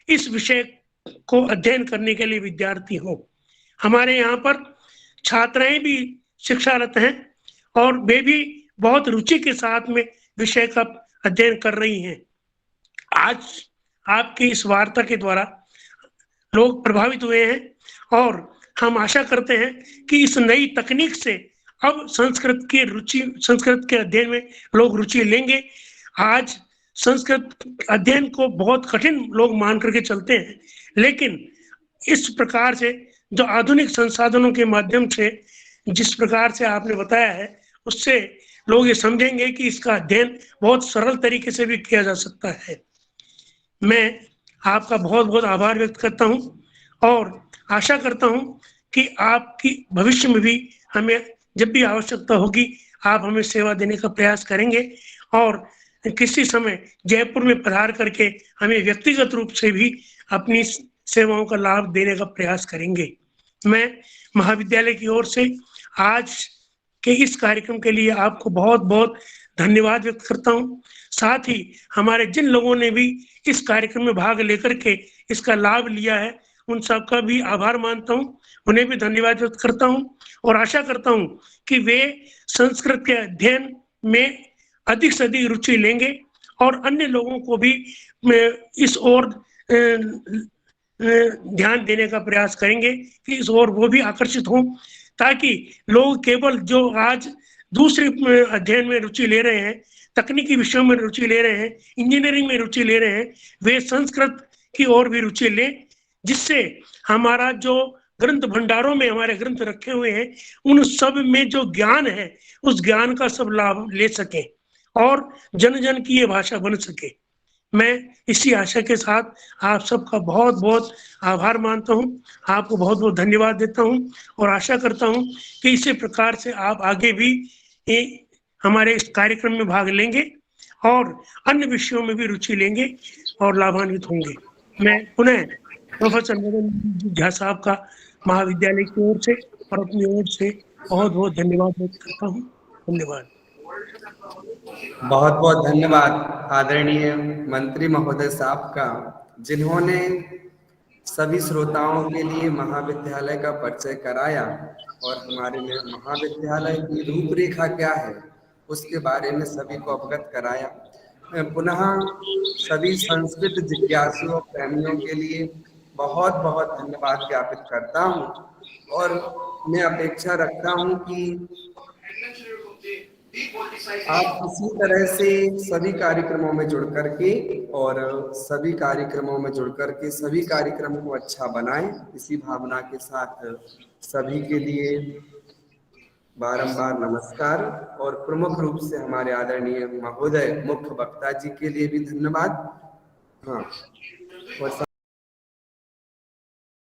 [SPEAKER 8] इस विषय को अध्ययन करने के लिए विद्यार्थी हो। हमारे यहाँ पर छात्राएं भी शिक्षारत हैं और वे भी बहुत रुचि के साथ में विषय का अध्ययन कर रही हैं। आज आपकी इस वार्ता के द्वारा लोग प्रभावित हुए हैं और हम आशा करते हैं कि इस नई तकनीक से अब संस्कृत के अध्ययन में लोग रुचि लेंगे। आज संस्कृत अध्ययन को बहुत कठिन लोग मान करके चलते हैं, लेकिन इस प्रकार से जो आधुनिक संसाधनों के माध्यम से जिस प्रकार से आपने बताया है, उससे लोग ये समझेंगे कि इसका अध्ययन बहुत सरल तरीके से भी किया जा सकता है। मैं आपका बहुत बहुत आभार व्यक्त करता हूं और आशा करता हूं कि आपकी भविष्य में भी हमें जब भी आवश्यकता होगी आप हमें सेवा देने का प्रयास करेंगे और किसी समय जयपुर में पधार करके हमें व्यक्तिगत रूप से भी अपनी सेवाओं का लाभ देने का प्रयास करेंगे। मैं महाविद्यालय की ओर से आज के इस कार्यक्रम के लिए आपको बहुत बहुत धन्यवाद व्यक्त करता हूं। साथ ही हमारे जिन लोगों ने भी इस कार्यक्रम में भाग लेकर के इसका लाभ लिया है उन सबका भी आभार मानता हूं, उन्हें भी धन्यवाद व्यक्त करता हूं और आशा करता हूं कि वे संस्कृत के अध्ययन में अधिक से अधिक रुचि लेंगे और अन्य लोगों को भी इस ओर ध्यान देने का प्रयास करेंगे कि इस ओर वो भी आकर्षित हों, ताकि लोग केवल जो आज दूसरे अध्ययन में रुचि ले रहे हैं, तकनीकी विषयों में रुचि ले रहे हैं, इंजीनियरिंग में रुचि ले रहे हैं, वे संस्कृत की ओर भी रुचि लें, जिससे हमारा जो ग्रंथ भंडारों में हमारे ग्रंथ रखे हुए हैं उन सब में जो ज्ञान है उस ज्ञान का सब लाभ ले सकें और जन जन की ये भाषा बन सके। मैं इसी आशा के साथ आप सबका बहुत बहुत आभार मानता हूं, आपको बहुत बहुत धन्यवाद देता हूं और आशा करता हूं कि इसी प्रकार से आप आगे भी हमारे इस कार्यक्रम में भाग लेंगे और अन्य विषयों में भी रुचि लेंगे और लाभान्वित होंगे। मैं पुनः प्रोफेसर मदन झा साहब का महाविद्यालय की ओर से और अपनी ओर से बहुत बहुत धन्यवाद व्यक्त करता हूँ। धन्यवाद।
[SPEAKER 2] बहुत बहुत धन्यवाद आदरणीय मंत्री महोदय साहब का, जिन्होंने सभी श्रोताओं के लिए महाविद्यालय का परिचय कराया और हमारे महाविद्यालय की रूपरेखा क्या है उसके बारे में सभी को अवगत कराया। मैं पुनः सभी संस्कृत जिज्ञासुओं और प्रेमियों के लिए बहुत बहुत धन्यवाद ज्ञापित करता हूँ और मैं अपेक्षा रखता हूँ कि आप इसी तरह से सभी कार्यक्रमों में जुड़ करके और सभी कार्यक्रमों में जुड़ करके सभी कार्यक्रमों को अच्छा बनाएं। इसी भावना के साथ सभी के लिए बारंबार नमस्कार और प्रमुख रूप से हमारे आदरणीय महोदय मुख्य वक्ता जी के लिए भी धन्यवाद। हाँ, और